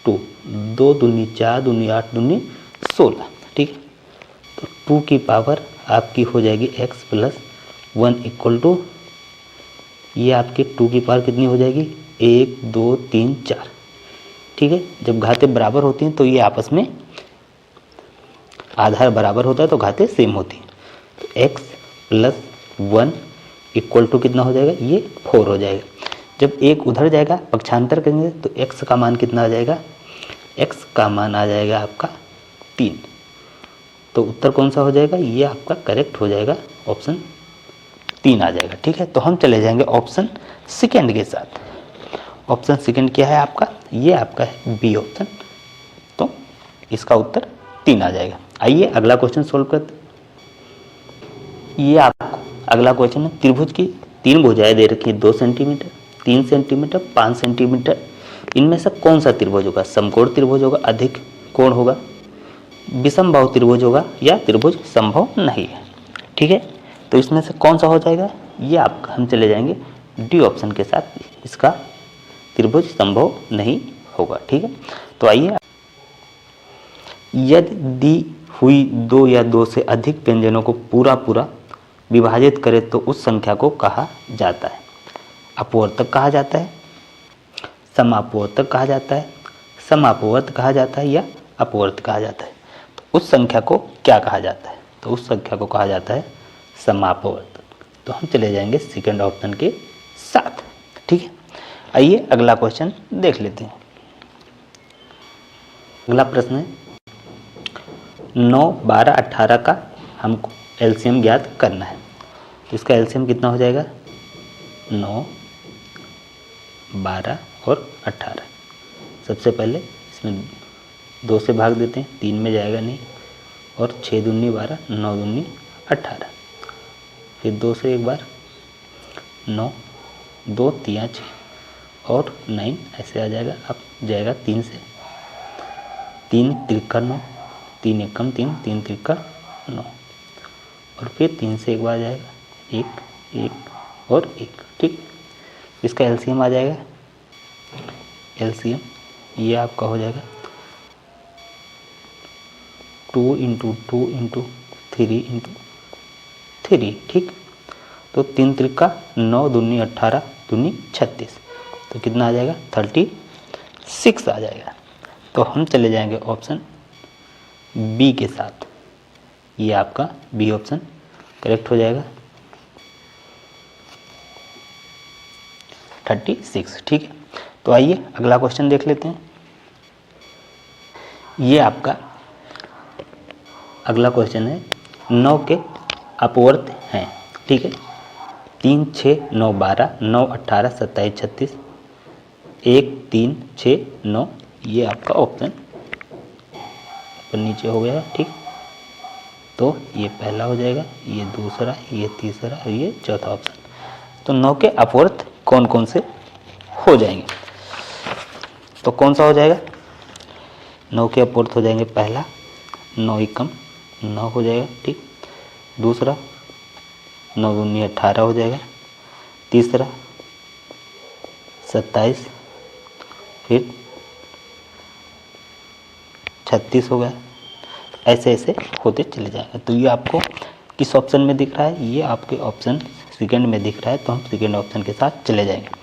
B: 2, 2 दूनी 4, दूनी 8, दूनी 16। ठीक है, तो 2 की पावर आपकी हो जाएगी x + 1 = ये आपके 2 की पावर कितनी हो जाएगी? 1 2 3 4। ठीक है, जब घातें बराबर होती हैं तो ये आपस में आधार बराबर होता है, तो घातें सेम होती हैं। तो x + 1 = कितना हो जाएगा? ये 4 हो जाएगा। जब एक उधर जाएगा, पक्षांतर करेंगे, तो x का मान कितना आ जाएगा? x का मान आ जाएगा आपका 3। तो उत्तर कौन सा हो जाएगा? ये आपका करेक्ट हो जाएगा, ऑप्शन 3 आ जाएगा। ठीक है, तो हम चले जाएंगे ऑप्शन सेकेंड के साथ। ऑप्शन सेकेंड क्या है आपका? ये आपका है बी ऑप्शन, तो इसका उत्तर 3 आ जाएगा। आइए अगला क्वेश्चन सोल्व करते हैं। ये आपको अगला क्वेश्चन है, त्रिभुज की 3 भुजाएं दे रखी है 2 सेंटीमीटर, 3 सेंटीमीटर, 5 सेंटीमीटर। इनमें से कौन सा त्रिभुज होगा? समकोण त्रिभुज होगा, अधिक कोण होगा, विषमबाहु त्रिभुज होगा, या त्रिभुज संभव नहीं है। ठीक है, तो इसमें से कौन सा हो जाएगा? ये आपका हम चले जाएंगे डी ऑप्शन के साथ, इसका त्रिभुज संभव नहीं होगा। ठीक है, तो आइए, यदि दी हुई 2 या 2 से अधिक व्यंजनों को पूरा विभाजित करे तो उस संख्या को कहा जाता है? अपवर्तक कहा जाता है, समापवर्तक कहा जाता है, समापवर्त कहा जाता है, या अपवर्त कहा जाता है? तो उस संख्या को क्या कहा जाता है? तो उस संख्या को कहा जाता है समापवर्तक। तो हम चले जाएंगे सेकंड ऑप्शन के साथ। ठीक है, आइए अगला क्वेश्चन देख लेते हैं। अगला प्रश्न है 9, 12, 18 का हमको एलसीएम ज्ञात करना है। तो इसका एलसीएम कितना हो जाएगा? 9, 12 और 18। सबसे पहले इसमें 2 से भाग देते हैं, 3 में जाएगा नहीं, और 6 दूनी 12, 9 दूनी 18। फिर 2 से एक बार 9, 2 3 6 और 9 ऐसे आ जाएगा। अब जाएगा 3 से, 3 त्रिका 9, 3 एकम 3, 3 त्रिका 9 और फिर 3 से एक बार जाएगा 1 1 और 1। ठीक, इसका एलसीएम आ जाएगा। एलसीएम ये आपका हो जाएगा 2 × 2 × 3 × 3। ठीक, तो 3 त्रिका 9 दूनी 18 दूनी 36, तो कितना आ जाएगा 36 आ जाएगा। तो हम चले जाएंगे ऑप्शन बी के साथ। ये आपका बी ऑप्शन करेक्ट हो जाएगा 36। ठीक है, तो आइए अगला क्वेश्चन देख लेते हैं। ये आपका अगला क्वेश्चन है 9 के अपवर्त हैं। ठीक है, 3 6 9 12, 9 18 27 36, 1 3 6 9, ये आपका ऑप्शन ऊपर नीचे हो गया। ठीक, तो ये पहला हो जाएगा, ये दूसरा, ये तीसरा और ये चौथा ऑप्शन। तो 9 के अपवर्त कौन कौन से हो जाएंगे, तो कौन सा हो जाएगा 9 के अपवर्त हो जाएंगे। पहला 9 एकम 9 हो जाएगा। ठीक, दूसरा 9 दूनी 18 हो जाएगा, तीसरा 27, फिर 36 हो गया। ऐसे ऐसे होते चले जाएंगे। तो ये आपको किस ऑप्शन में दिख रहा है, ये आपके ऑप्शन सेकंड में दिख रहा है, तो हम सेकंड ऑप्शन के साथ चले जाएंगे।